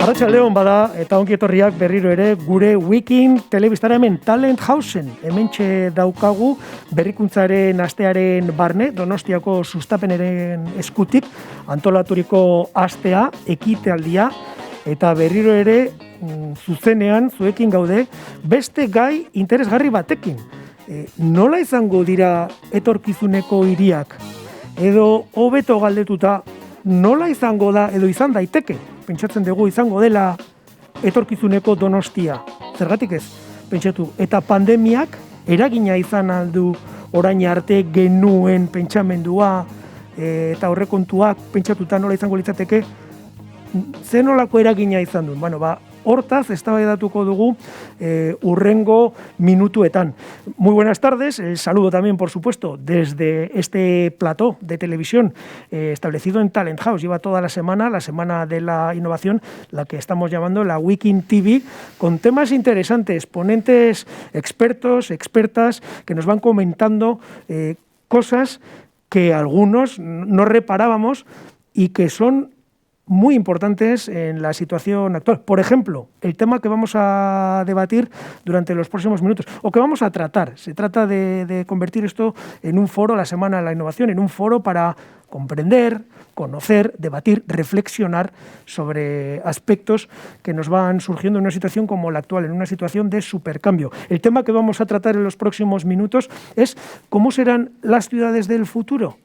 Arratsaldeon bada eta ongi etorriak berriro ere gure Wikin telebistara hemen Talent Houseen. Hementxe daukagu berrikuntzaren astearen barne Donostiako sustapenaren eskutik antolaturiko astea, ekitaldia eta berriro ere zuzenean zuekin gaude beste gai interesgarri batekin. Nola izango dira etorkizuneko hiriak edo hobeto galdetuta nola izango da edo izan daiteke? Pentsatzen dugu izango dela etorkizuneko Donostia. Zergatik ez? Pentsatu. Eta pandemiak eragina izan aldu orain arte genuen pentsamendua eta horrekontuak pentsatuta nola izango litzateke zen nolako eragina izan duen. Bueno, hortaz, eztabaidatuko dugu hurrengo minutuetan. Muy buenas tardes, saludo también, por supuesto, desde este plató de televisión establecido en Talent House. Lleva toda la semana de la innovación, la que estamos llamando la Wikin TV, con temas interesantes, ponentes expertos, expertas, que nos van comentando cosas que algunos no reparábamos y que son muy importantes en la situación actual. Por ejemplo, el tema que vamos a debatir durante los próximos minutos, o que vamos a tratar. Se trata de convertir esto en un foro, la Semana de la Innovación, en un foro para comprender, conocer, debatir, reflexionar sobre aspectos que nos van surgiendo en una situación como la actual, en una situación de supercambio. El tema que vamos a tratar en los próximos minutos es cómo serán las ciudades del futuro.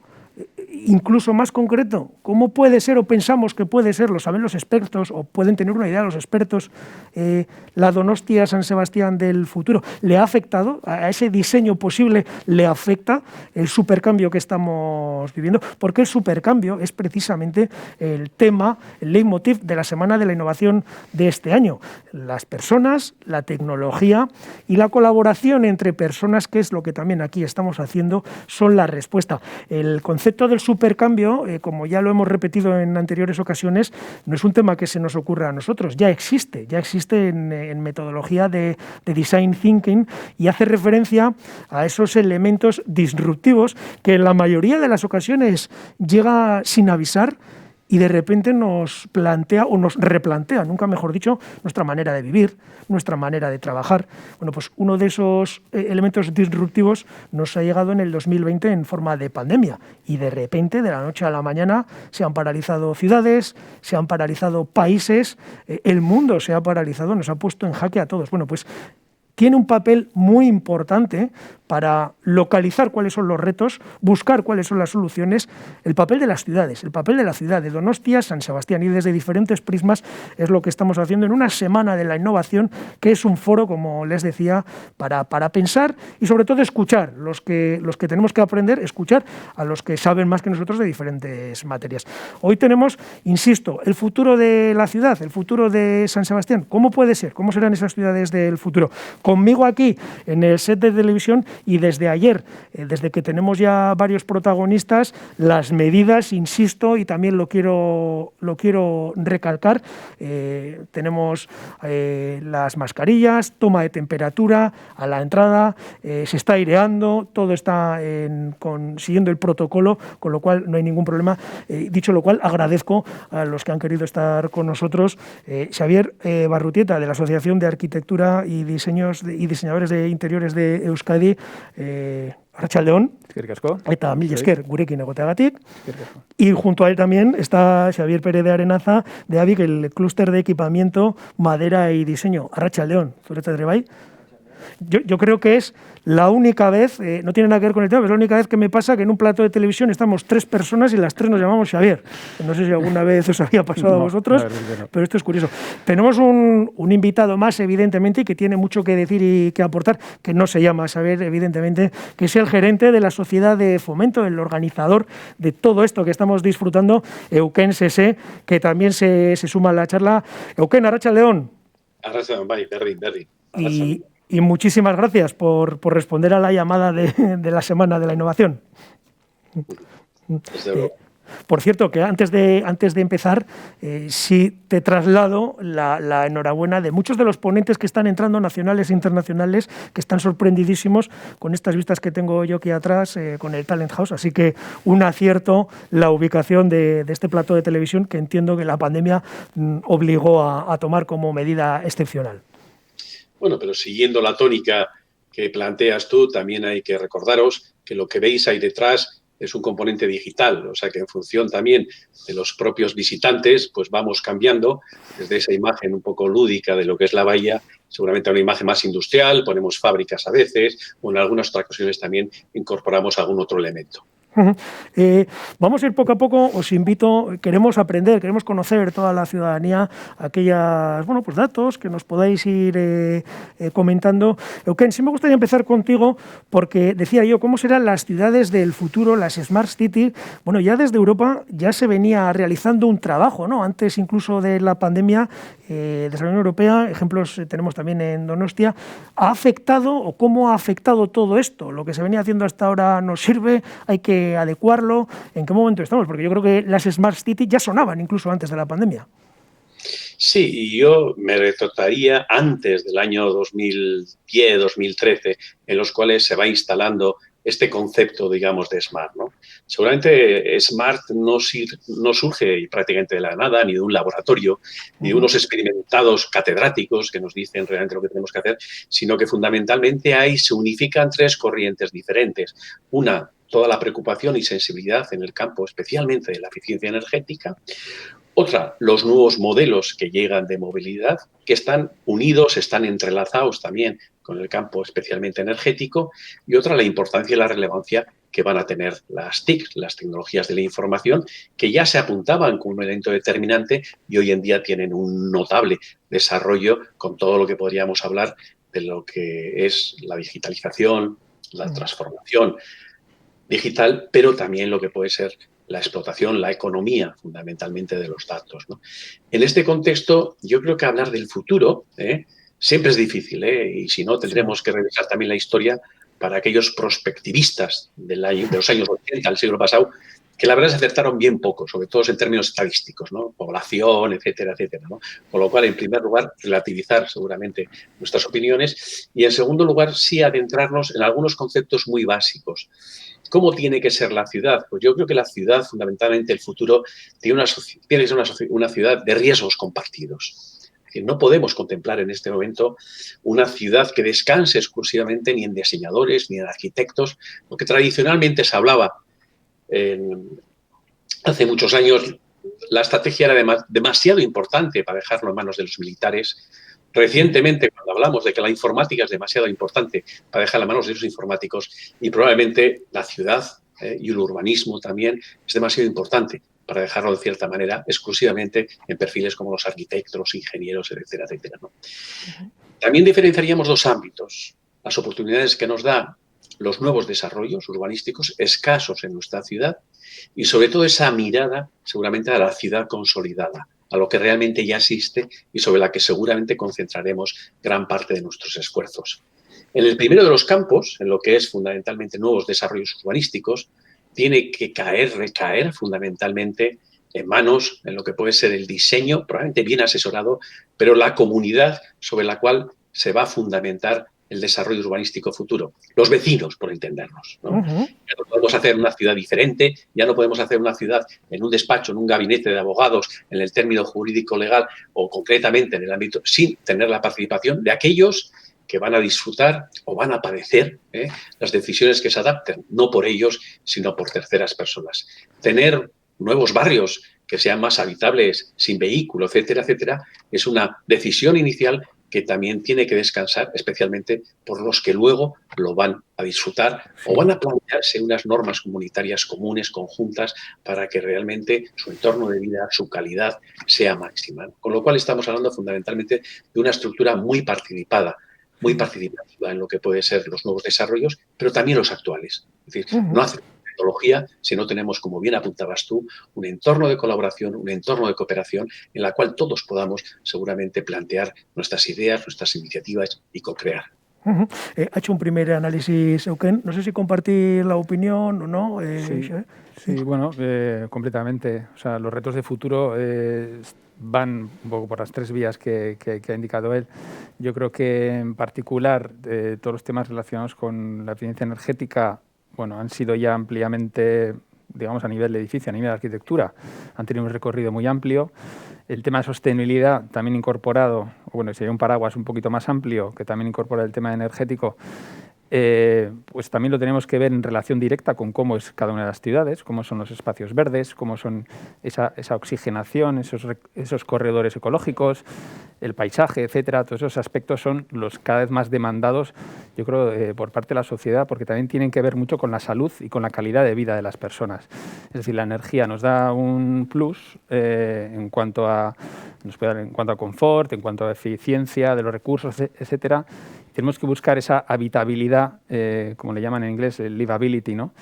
Incluso más concreto, ¿cómo puede ser o pensamos que puede ser, lo saben los expertos o pueden tener una idea los expertos, la Donostia San Sebastián del futuro? ¿Le ha afectado a ese diseño posible? ¿Le afecta el supercambio que estamos viviendo? Porque el supercambio es precisamente el tema, el leitmotiv de la Semana de la Innovación de este año. Las personas, la tecnología y la colaboración entre personas, que es lo que también aquí estamos haciendo, son la respuesta. El concepto del supercambio, como ya lo hemos repetido en anteriores ocasiones, no es un tema que se nos ocurra a nosotros, ya existe en metodología de design thinking y hace referencia a esos elementos disruptivos que en la mayoría de las ocasiones llega sin avisar y de repente nos plantea o nos replantea, nunca mejor dicho, nuestra manera de vivir, nuestra manera de trabajar. Bueno, pues uno de esos elementos disruptivos nos ha llegado en el 2020 en forma de pandemia y de repente, de la noche a la mañana, se han paralizado ciudades, se han paralizado países, el mundo se ha paralizado, nos ha puesto en jaque a todos. Bueno, pues tiene un papel muy importante para localizar cuáles son los retos, buscar cuáles son las soluciones, el papel de las ciudades, el papel de la ciudad de Donostia, San Sebastián, y desde diferentes prismas es lo que estamos haciendo en una Semana de la Innovación, que es un foro, como les decía, para pensar y sobre todo escuchar, los que tenemos que aprender, escuchar a los que saben más que nosotros de diferentes materias. Hoy tenemos, insisto, el futuro de la ciudad, el futuro de San Sebastián. ¿Cómo puede ser? ¿Cómo serán esas ciudades del futuro? Conmigo aquí en el set de televisión y desde ayer, desde que tenemos ya varios protagonistas, las medidas, insisto, y también lo quiero recalcar, tenemos las mascarillas, toma de temperatura a la entrada, se está aireando, todo está siguiendo el protocolo, con lo cual no hay ningún problema. Dicho lo cual, agradezco a los que han querido estar con nosotros, Xavier Barrutieta, de la Asociación de Arquitectura y Diseñadores de Interiores de Euskadi, Arratsaldeon, eta mil esker gurekin egoteagatik. Y junto a él también está Xavier Pérez de Arenaza, de AVIC, el clúster de equipamiento, madera y diseño. Arratsaldeon, zuretzat ere bai. Yo creo que es la única vez, no tiene nada que ver con el tema, pero es la única vez que me pasa que en un plato de televisión estamos 3 personas y las 3 nos llamamos Xavier. No sé si alguna vez os había pasado a vosotros, pero esto es curioso. Tenemos un invitado más, evidentemente, y que tiene mucho que decir y que aportar, que no se llama Xavier, evidentemente, que es el gerente de la Sociedad de Fomento, el organizador de todo esto que estamos disfrutando, Euken Sese, que también se suma a la charla. Euken, Arratsaldeon. Arratsaldeon, bai, berri. Y muchísimas gracias por responder a la llamada de la Semana de la Innovación. Por cierto, que antes de empezar, sí te traslado la enhorabuena de muchos de los ponentes que están entrando, nacionales e internacionales, que están sorprendidísimos con estas vistas que tengo yo aquí atrás, con el Talent House. Así que un acierto la ubicación de este plató de televisión, que entiendo que la pandemia obligó a tomar como medida excepcional. Bueno, pero siguiendo la tónica que planteas tú, también hay que recordaros que lo que veis ahí detrás es un componente digital, o sea que en función también de los propios visitantes, pues vamos cambiando desde esa imagen un poco lúdica de lo que es la bahía, seguramente a una imagen más industrial, ponemos fábricas a veces, o en algunas otras ocasiones también incorporamos algún otro elemento. Vamos a ir poco a poco, os invito, queremos aprender, queremos conocer toda la ciudadanía, aquellos pues datos que nos podáis ir comentando. Euken, sí me gustaría empezar contigo porque decía yo, ¿cómo serán las ciudades del futuro, las Smart Cities? Bueno, ya desde Europa ya se venía realizando un trabajo, ¿no? Antes incluso de la pandemia, desde la Unión Europea, ejemplos tenemos también en Donostia. ¿Ha afectado o cómo ha afectado todo esto? ¿Lo que se venía haciendo hasta ahora nos sirve? ¿Hay que adecuarlo? ¿En qué momento estamos? Porque yo creo que las Smart Cities ya sonaban incluso antes de la pandemia. Sí, y yo me retrotraía antes del año 2010, 2013, en los cuales se va instalando este concepto, digamos, de Smart, ¿no? Seguramente Smart no surge prácticamente de la nada, ni de un laboratorio, ni de unos experimentados catedráticos que nos dicen realmente lo que tenemos que hacer, sino que fundamentalmente ahí se unifican tres corrientes diferentes. Una, toda la preocupación y sensibilidad en el campo, especialmente de la eficiencia energética. Otra, los nuevos modelos que llegan de movilidad, que están unidos, están entrelazados también con el campo especialmente energético. Y otra, la importancia y la relevancia que van a tener las TIC, las tecnologías de la información, que ya se apuntaban como un elemento determinante y hoy en día tienen un notable desarrollo con todo lo que podríamos hablar de lo que es la digitalización, la transformación digital, pero también lo que puede ser la explotación, la economía, fundamentalmente, de los datos, ¿no? En este contexto, yo creo que hablar del futuro siempre es difícil, y si no, tendremos que revisar también la historia para aquellos prospectivistas de los años 80, del siglo pasado, que la verdad se acertaron bien poco, sobre todo en términos estadísticos, ¿no? Población, etcétera, etcétera, ¿no? Con lo cual, en primer lugar, relativizar seguramente nuestras opiniones y, en segundo lugar, sí adentrarnos en algunos conceptos muy básicos. ¿Cómo tiene que ser la ciudad? Pues yo creo que la ciudad, fundamentalmente, el futuro, tiene que ser una ciudad de riesgos compartidos. Es decir, no podemos contemplar en este momento una ciudad que descanse exclusivamente ni en diseñadores ni en arquitectos, lo que tradicionalmente se hablaba hace muchos años. La estrategia era demasiado importante para dejarlo en manos de los militares. Recientemente, cuando hablamos de que la informática es demasiado importante para dejarla en manos de los informáticos, y probablemente la ciudad y el urbanismo también es demasiado importante para dejarlo de cierta manera exclusivamente en perfiles como los arquitectos, los ingenieros, etcétera, etcétera, ¿no? También diferenciaríamos dos ámbitos: las oportunidades que nos da los nuevos desarrollos urbanísticos escasos en nuestra ciudad y, sobre todo, esa mirada seguramente a la ciudad consolidada, a lo que realmente ya existe y sobre la que seguramente concentraremos gran parte de nuestros esfuerzos. En el primero de los campos, en lo que es fundamentalmente nuevos desarrollos urbanísticos, tiene que recaer fundamentalmente en manos, en lo que puede ser el diseño, probablemente bien asesorado, pero la comunidad sobre la cual se va a fundamentar el desarrollo urbanístico futuro. Los vecinos, por entendernos, ¿no? Ya no podemos hacer una ciudad diferente, ya no podemos hacer una ciudad en un despacho, en un gabinete de abogados, en el término jurídico legal o concretamente en el ámbito, sin tener la participación de aquellos que van a disfrutar o van a padecer las decisiones que se adapten, no por ellos, sino por terceras personas. Tener nuevos barrios que sean más habitables, sin vehículo, etcétera, etcétera, es una decisión inicial que también tiene que descansar, especialmente por los que luego lo van a disfrutar o van a plantearse unas normas comunitarias comunes, conjuntas, para que realmente su entorno de vida, su calidad, sea máxima. Con lo cual estamos hablando fundamentalmente de una estructura muy participativa en lo que pueden ser los nuevos desarrollos, pero también los actuales. Es decir, no hace tecnología si no tenemos, como bien apuntabas tú, un entorno de colaboración, un entorno de cooperación en la cual todos podamos seguramente plantear nuestras ideas, nuestras iniciativas y co-crear. Ha hecho un primer análisis, Euken. No sé si compartir la opinión o no. Sí, bueno, completamente. O sea, los retos de futuro van un poco por las tres vías que ha indicado él. Yo creo que en particular todos los temas relacionados con la eficiencia energética, bueno, han sido ya ampliamente, digamos, a nivel de edificio, a nivel de arquitectura, han tenido un recorrido muy amplio. El tema de sostenibilidad también incorporado, bueno, sería un paraguas un poquito más amplio que también incorpora el tema energético. Pues también lo tenemos que ver en relación directa con cómo es cada una de las ciudades, cómo son los espacios verdes, cómo son esa oxigenación, esos corredores ecológicos, el paisaje, etcétera. Todos esos aspectos son los cada vez más demandados, yo creo, por parte de la sociedad, porque también tienen que ver mucho con la salud y con la calidad de vida de las personas. Es decir, la energía nos da un plus en cuanto a confort, en cuanto a eficiencia de los recursos, etcétera. Tenemos que buscar esa habitabilidad, como le llaman en inglés, el livability, ¿no?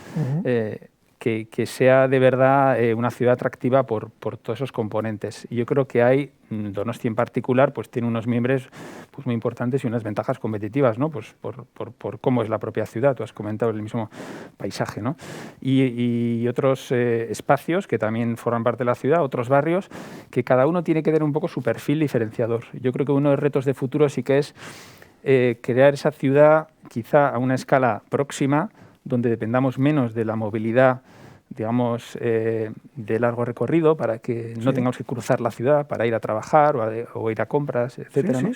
Que sea de verdad una ciudad atractiva por todos esos componentes. Y yo creo que hay, Donosti en particular, pues tiene unos miembros pues, muy importantes y unas ventajas competitivas, ¿no? Pues por cómo es la propia ciudad. Tú has comentado el mismo paisaje, ¿no? Y otros espacios que también forman parte de la ciudad, otros barrios, que cada uno tiene que tener un poco su perfil diferenciador. Yo creo que uno de los retos de futuro sí que es crear esa ciudad quizá a una escala próxima donde dependamos menos de la movilidad, digamos, de largo recorrido para que no tengamos que cruzar la ciudad para ir a trabajar o ir a compras, etcétera, ¿no?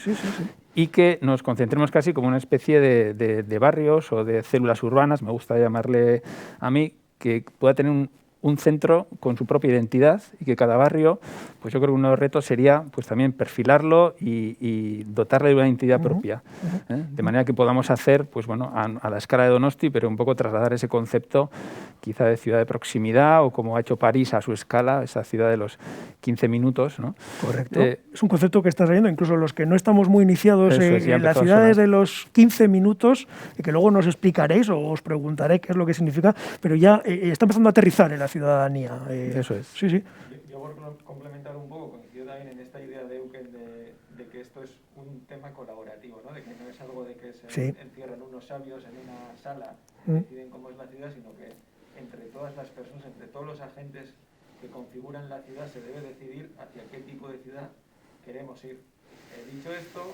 Y que nos concentremos casi como una especie de barrios o de células urbanas, me gusta llamarle a mí, que pueda tener un centro con su propia identidad y que cada barrio, pues yo creo que uno de los retos sería pues también perfilarlo y dotarle de una identidad propia, de manera que podamos hacer, pues bueno, a la escala de Donosti, pero un poco trasladar ese concepto quizá de ciudad de proximidad o como ha hecho París a su escala, esa ciudad de los 15 minutos, ¿no? Correcto. Es un concepto que está saliendo, incluso los que no estamos muy iniciados en las ciudades de los 15 minutos, que luego nos explicaréis o os preguntaré qué es lo que significa, pero ya está empezando a aterrizar en la ciudadanía. Eso es. Sí. Yo por complementar un poco, coincido también en esta idea de Euken de que esto es un tema colaborativo, ¿no? De que no es algo de que se encierran unos sabios en una sala y deciden cómo es la ciudad, sino que entre todas las personas, entre todos los agentes que configuran la ciudad, se debe decidir hacia qué tipo de ciudad queremos ir. Dicho esto,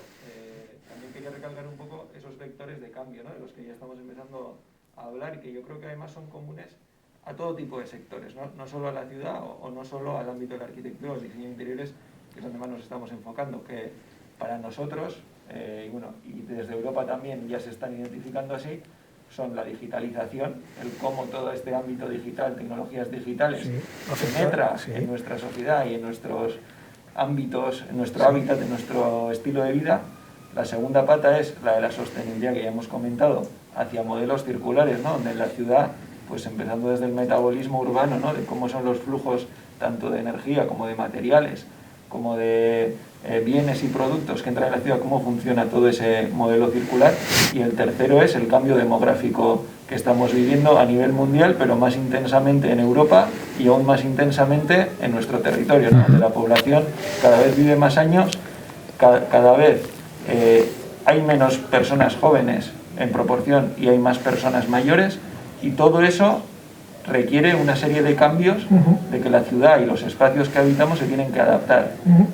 también quería recalcar un poco esos vectores de cambio, ¿no? De los que ya estamos empezando a hablar y que yo creo que además son comunes a todo tipo de sectores, no solo a la ciudad o no solo al ámbito de la arquitectura o el diseño de interiores, que es donde más nos estamos enfocando, que para nosotros, y desde Europa también ya se están identificando así, son la digitalización, el cómo todo este ámbito digital, tecnologías digitales, penetra en nuestra sociedad y en nuestros ámbitos, en nuestro hábitat, en nuestro estilo de vida. La segunda pata es la de la sostenibilidad que ya hemos comentado, hacia modelos circulares, ¿no? Donde en la ciudad, pues empezando desde el metabolismo urbano, ¿no? De cómo son los flujos tanto de energía como de materiales, como de bienes y productos que entran en la ciudad, cómo funciona todo ese modelo circular. Y el tercero es el cambio demográfico que estamos viviendo a nivel mundial, pero más intensamente en Europa y aún más intensamente en nuestro territorio, ¿no? Donde la población cada vez vive más años, cada vez hay menos personas jóvenes en proporción y hay más personas mayores, y todo eso requiere una serie de cambios de que la ciudad y los espacios que habitamos se tienen que adaptar.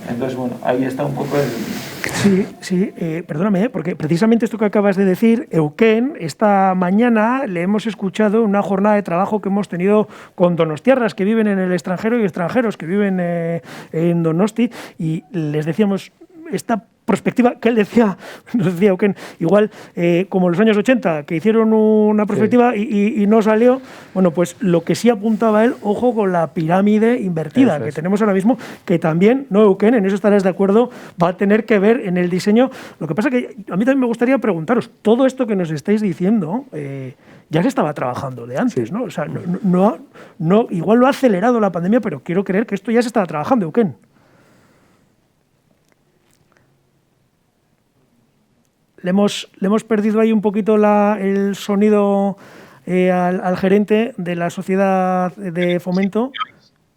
Entonces, bueno, ahí está un poco el... Sí, perdóname, porque precisamente esto que acabas de decir, Euken, esta mañana le hemos escuchado en una jornada de trabajo que hemos tenido con donostiarras que viven en el extranjero y extranjeros que viven en Donosti, y les decíamos esta perspectiva que él decía, nos decía Euken, igual como los años 80, que hicieron una perspectiva y no salió. Bueno, pues lo que sí apuntaba él, ojo con la pirámide invertida que tenemos ahora mismo, que también, no Euken, en eso estarás de acuerdo, va a tener que ver en el diseño. Lo que pasa que a mí también me gustaría preguntaros, todo esto que nos estáis diciendo ya se estaba trabajando de antes, ¿no? O sea, no, igual lo ha acelerado la pandemia, pero quiero creer que esto ya se estaba trabajando, Euken. Le hemos perdido ahí un poquito el sonido al gerente de la sociedad de fomento.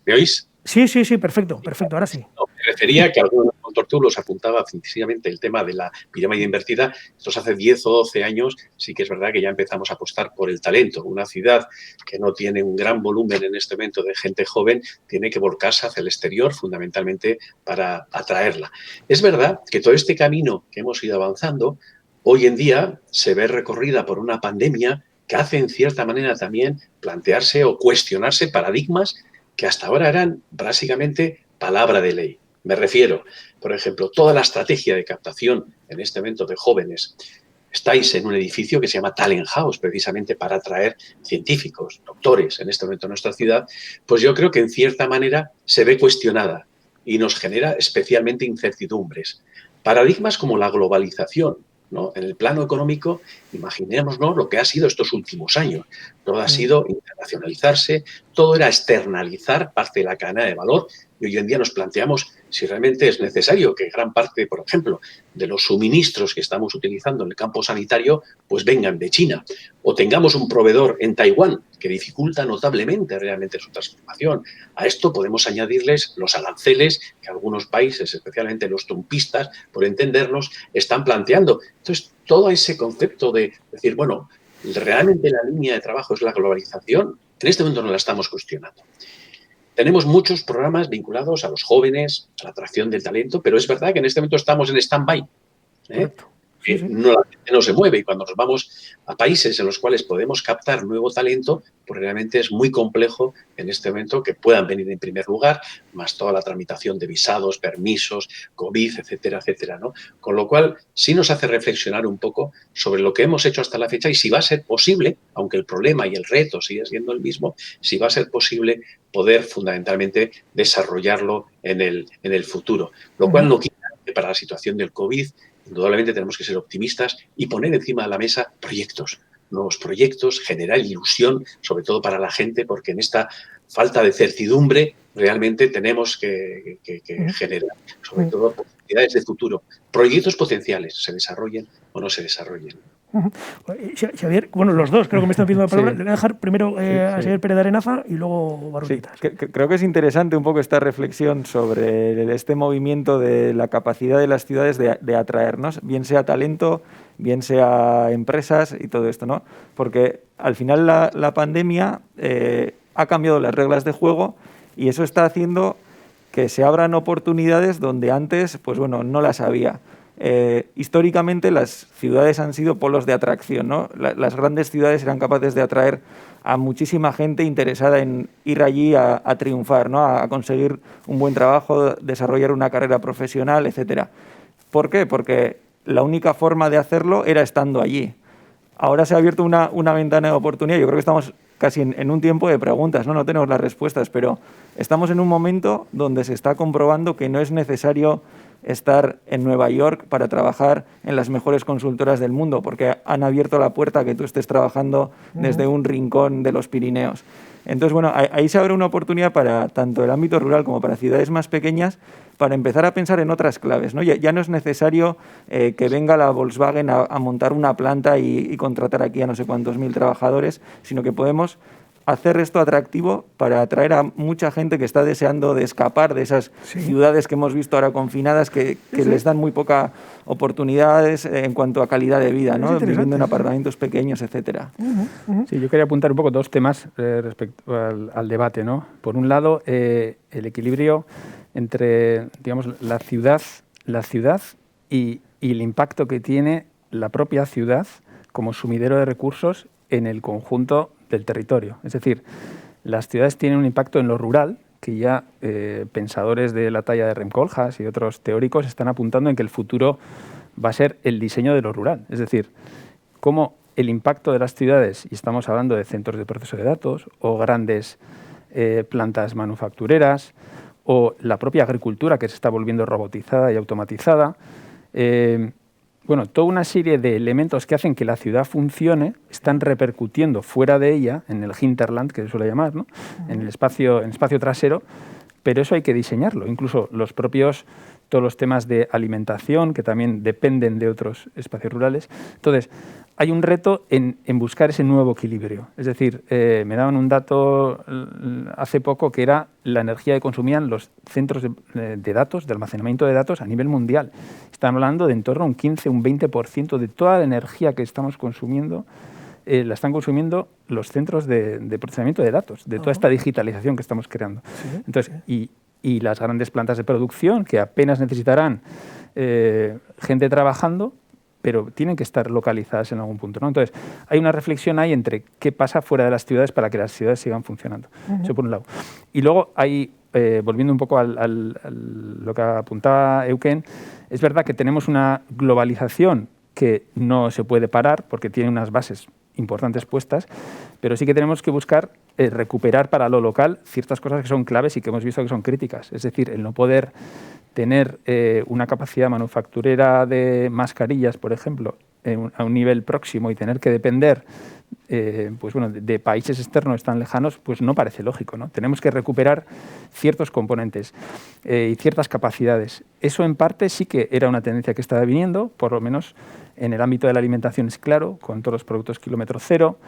¿Me oís? Sí, perfecto, ahora sí. No, me refería que algunos Tortulos apuntaba precisamente el tema de la pirámide invertida, estos hace 10 o 12 años sí que es verdad que ya empezamos a apostar por el talento. Una ciudad que no tiene un gran volumen en este momento de gente joven tiene que volcarse hacia el exterior fundamentalmente para atraerla. Es verdad que todo este camino que hemos ido avanzando hoy en día se ve recorrida por una pandemia que hace en cierta manera también plantearse o cuestionarse paradigmas que hasta ahora eran básicamente palabra de ley. Me refiero, por ejemplo, toda la estrategia de captación en este momento de jóvenes. Estáis en un edificio que se llama Talent House, precisamente para atraer científicos, doctores en este momento en nuestra ciudad, pues yo creo que en cierta manera se ve cuestionada y nos genera especialmente incertidumbres. Paradigmas como la globalización, ¿no? En el plano económico, imaginémonos lo que ha sido estos últimos años. Todo ha sido internacionalizarse, todo era externalizar parte de la cadena de valor y hoy en día nos planteamos si realmente es necesario que gran parte, por ejemplo, de los suministros que estamos utilizando en el campo sanitario pues vengan de China o tengamos un proveedor en Taiwán que dificulta notablemente realmente su transformación. A esto podemos añadirles los aranceles que algunos países, especialmente los trumpistas, por entendernos, están planteando. Entonces, todo ese concepto de decir, bueno, realmente la línea de trabajo es la globalización, en este momento no la estamos cuestionando. Tenemos muchos programas vinculados a los jóvenes, a la atracción del talento, pero es verdad que en este momento estamos en stand-by. Sí. No, la gente no se mueve y cuando nos vamos a países en los cuales podemos captar nuevo talento, pues realmente es muy complejo en este momento que puedan venir en primer lugar, más toda la tramitación de visados, permisos, COVID, etcétera, etcétera, ¿no? Con lo cual sí nos hace reflexionar un poco sobre lo que hemos hecho hasta la fecha y si va a ser posible, aunque el problema y el reto sigue siendo el mismo, si va a ser posible poder fundamentalmente desarrollarlo en el futuro. Lo cual no quita que para la situación del COVID indudablemente tenemos que ser optimistas y poner encima de la mesa proyectos, nuevos proyectos, generar ilusión, sobre todo para la gente, porque en esta falta de certidumbre realmente tenemos que generar, sobre todo, oportunidades de futuro, proyectos potenciales, se desarrollen o no se desarrollen. Xavier, bueno, los dos creo que me están pidiendo la palabra. Le voy a dejar primero a Xavier Pérez de Arenaza y luego Barrutitas. Sí, creo que es interesante un poco esta reflexión sobre este movimiento de la capacidad de las ciudades de atraernos, bien sea talento, bien sea empresas y todo esto, ¿no? Porque al final la pandemia ha cambiado las reglas de juego y eso está haciendo que se abran oportunidades donde antes, pues bueno, no las había. Históricamente las ciudades han sido polos de atracción, ¿no? Las grandes ciudades eran capaces de atraer a muchísima gente interesada en ir allí a triunfar, ¿no? A conseguir un buen trabajo, desarrollar una carrera profesional, etcétera. ¿Por qué? Porque la única forma de hacerlo era estando allí. Ahora se ha abierto una ventana de oportunidad. Yo creo que estamos casi en un tiempo de preguntas, ¿no? No tenemos las respuestas, pero estamos en un momento donde se está comprobando que no es necesario estar en Nueva York para trabajar en las mejores consultoras del mundo, porque han abierto la puerta a que tú estés trabajando desde un rincón de los Pirineos. Entonces, bueno, ahí se abre una oportunidad para tanto el ámbito rural como para ciudades más pequeñas para empezar a pensar en otras claves, ¿no? Ya no es necesario que venga la Volkswagen a montar una planta y contratar aquí a no sé cuántos mil trabajadores, sino que podemos hacer esto atractivo para atraer a mucha gente que está deseando de escapar de esas ciudades que hemos visto ahora confinadas, que les dan muy pocas oportunidades en cuanto a calidad de vida, ¿no? Viviendo en apartamentos pequeños, etcétera. Sí, yo quería apuntar un poco dos temas respecto al debate, ¿no? Por un lado, el equilibrio entre, digamos, la ciudad y el impacto que tiene la propia ciudad como sumidero de recursos en el conjunto del territorio. Es decir, las ciudades tienen un impacto en lo rural que ya pensadores de la talla de Rem Koolhaas y otros teóricos están apuntando en que el futuro va a ser el diseño de lo rural. Es decir, cómo el impacto de las ciudades, y estamos hablando de centros de proceso de datos o grandes plantas manufactureras o la propia agricultura que se está volviendo robotizada y automatizada, bueno, toda una serie de elementos que hacen que la ciudad funcione están repercutiendo fuera de ella, en el hinterland, que se suele llamar, ¿no? En el espacio trasero, pero eso hay que diseñarlo. Incluso los propios todos los temas de alimentación, que también dependen de otros espacios rurales. Entonces, hay un reto en buscar ese nuevo equilibrio. Es decir, me daban un dato hace poco que era la energía que consumían los centros de datos, de almacenamiento de datos a nivel mundial. Están hablando de en torno a un 15, un 20% de toda la energía que estamos consumiendo, la están consumiendo los centros de procesamiento de datos, de toda esta digitalización que estamos creando. Sí, entonces, sí. Y las grandes plantas de producción, que apenas necesitarán gente trabajando, pero tienen que estar localizadas en algún punto, ¿no? Entonces, hay una reflexión ahí entre qué pasa fuera de las ciudades para que las ciudades sigan funcionando. Eso por un lado. Y luego hay, volviendo un poco a lo que apuntaba Euken, es verdad que tenemos una globalización que no se puede parar porque tiene unas bases importantes puestas, pero sí que tenemos que buscar recuperar para lo local ciertas cosas que son claves y que hemos visto que son críticas. Es decir, el no poder tener una capacidad manufacturera de mascarillas, por ejemplo, a un nivel próximo y tener que depender pues bueno, de países externos tan lejanos, pues no parece lógico, ¿no? Tenemos que recuperar ciertos componentes y ciertas capacidades. Eso en parte sí que era una tendencia que estaba viniendo, por lo menos en el ámbito de la alimentación es claro, con todos los productos kilómetro cero,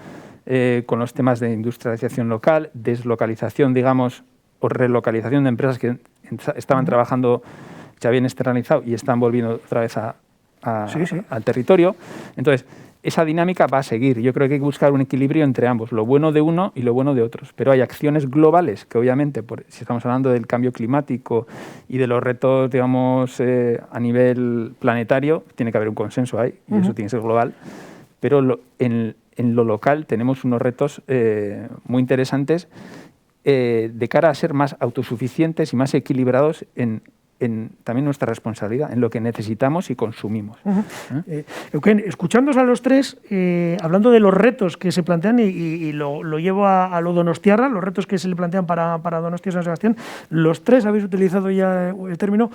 con los temas de industrialización local, deslocalización, digamos, o relocalización de empresas que estaban trabajando, se habían externalizado y están volviendo otra vez al territorio. Entonces, esa dinámica va a seguir. Yo creo que hay que buscar un equilibrio entre ambos, lo bueno de uno y lo bueno de otros. Pero hay acciones globales que obviamente, si estamos hablando del cambio climático y de los retos, digamos, a nivel planetario, tiene que haber un consenso ahí y eso tiene que ser global. Pero en lo local tenemos unos retos muy interesantes de cara a ser más autosuficientes y más equilibrados en también nuestra responsabilidad, en lo que necesitamos y consumimos. Euken, escuchándoos a los tres, hablando de los retos que se plantean y lo llevo a lo donostiarra, los retos que se le plantean para Donostia San Sebastián, los tres habéis utilizado ya el término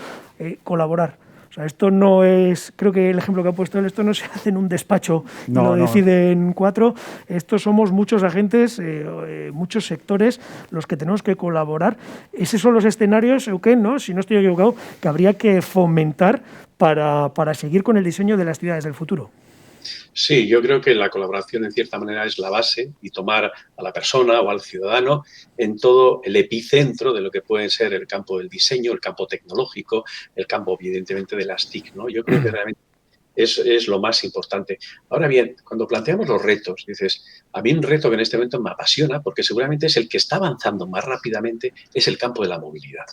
colaborar. O sea, esto no es, creo que el ejemplo que ha puesto él, esto no se hace en un despacho y lo deciden cuatro. Estos somos muchos agentes, muchos sectores los que tenemos que colaborar. Esos son los escenarios, Euken, ¿no? Si no estoy equivocado, que habría que fomentar para seguir con el diseño de las ciudades del futuro. Sí, yo creo que la colaboración en cierta manera es la base y tomar a la persona o al ciudadano en todo el epicentro de lo que puede ser el campo del diseño, el campo tecnológico, el campo evidentemente de las TIC, ¿no? Yo creo que realmente es lo más importante. Ahora bien, cuando planteamos los retos, dices, a mí un reto que en este momento me apasiona porque seguramente es el que está avanzando más rápidamente, es el campo de la movilidad.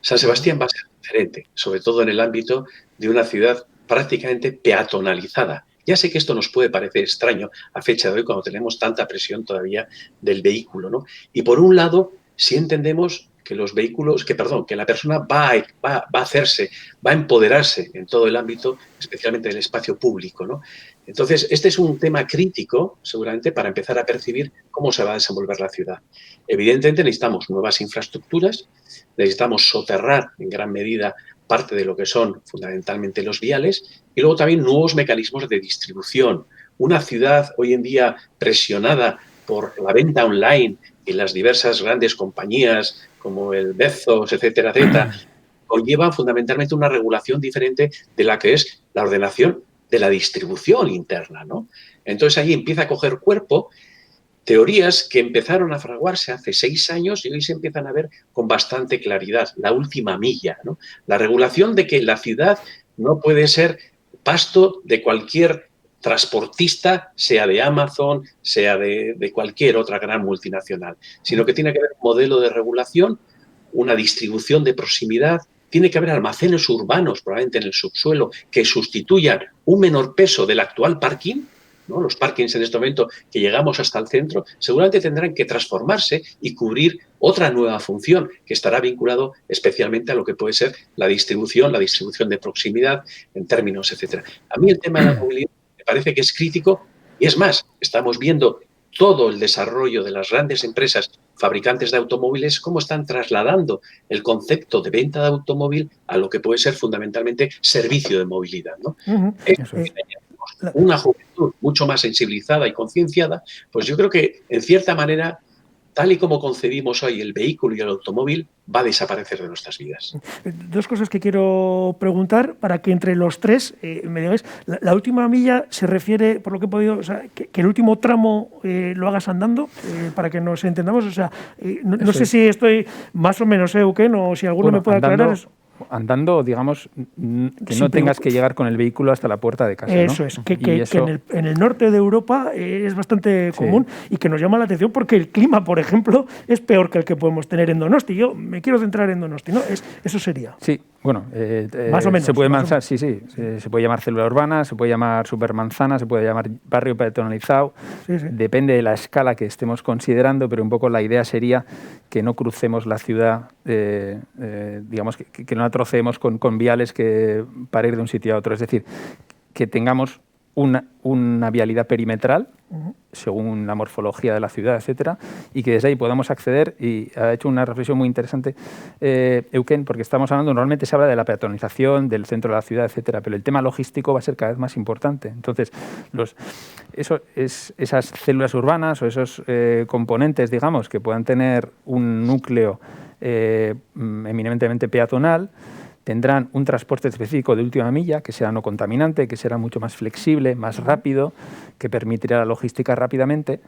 San Sebastián va a ser diferente, sobre todo en el ámbito de una ciudad prácticamente peatonalizada. Ya sé que esto nos puede parecer extraño a fecha de hoy cuando tenemos tanta presión todavía del vehículo, ¿no? Y por un lado, sí entendemos que los vehículos, que la persona va a hacerse, va a empoderarse en todo el ámbito, especialmente del espacio público, ¿no? Entonces, este es un tema crítico, seguramente, para empezar a percibir cómo se va a desenvolver la ciudad. Evidentemente, necesitamos nuevas infraestructuras, necesitamos soterrar en gran medida parte de lo que son fundamentalmente los viales y luego también nuevos mecanismos de distribución. Una ciudad hoy en día presionada por la venta online y las diversas grandes compañías como el Bezos, etcétera, conlleva fundamentalmente una regulación diferente de la que es la ordenación de la distribución interna, ¿no? Entonces ahí empieza a coger cuerpo teorías que empezaron a fraguarse hace 6 años y hoy se empiezan a ver con bastante claridad. La última milla, ¿no? La regulación de que la ciudad no puede ser pasto de cualquier transportista, sea de Amazon, sea de cualquier otra gran multinacional, sino que tiene que haber un modelo de regulación, una distribución de proximidad, tiene que haber almacenes urbanos, probablemente en el subsuelo, que sustituyan un menor peso del actual parking, ¿no? Los parkings en este momento que llegamos hasta el centro seguramente tendrán que transformarse y cubrir otra nueva función que estará vinculado especialmente a lo que puede ser la distribución de proximidad en términos, etcétera. A mí el tema de la movilidad me parece que es crítico y es más, estamos viendo todo el desarrollo de las grandes empresas fabricantes de automóviles, cómo están trasladando el concepto de venta de automóvil a lo que puede ser fundamentalmente servicio de movilidad, ¿no? Una juventud mucho más sensibilizada y concienciada, pues yo creo que en cierta manera tal y como concebimos hoy el vehículo y el automóvil, va a desaparecer de nuestras vidas. Dos cosas que quiero preguntar para que entre los tres me digáis. La última milla se refiere, por lo que he podido, o sea, que el último tramo lo hagas andando, para que nos entendamos. O sea, no sé si estoy más o menos, Euken, o si alguno me puede aclarar eso. Andando, digamos, que no tengas que llegar con el vehículo hasta la puerta de casa. Eso, ¿no? Es, que en el norte de Europa es bastante común y que nos llama la atención porque el clima, por ejemplo, es peor que el que podemos tener en Donosti. Yo me quiero centrar en Donosti, ¿no? Eso sería. Sí, bueno, más o menos. Se puede llamar célula urbana, se puede llamar supermanzana, se puede llamar barrio peatonalizado. Depende de la escala que estemos considerando, pero un poco la idea sería que no crucemos la ciudad, digamos, que no la trocemos con viales para ir de un sitio a otro. Es decir, que tengamos una vialidad perimetral, según la morfología de la ciudad, etcétera, y que desde ahí podamos acceder. Y ha hecho una reflexión muy interesante Euken, porque estamos hablando, normalmente se habla de la peatonalización, del centro de la ciudad, etcétera, pero el tema logístico va a ser cada vez más importante. Entonces, esas células urbanas o esos componentes, digamos, que puedan tener un núcleo eminentemente peatonal, tendrán un transporte específico de última milla, que será no contaminante, que será mucho más flexible, más rápido, que permitirá la logística rápidamente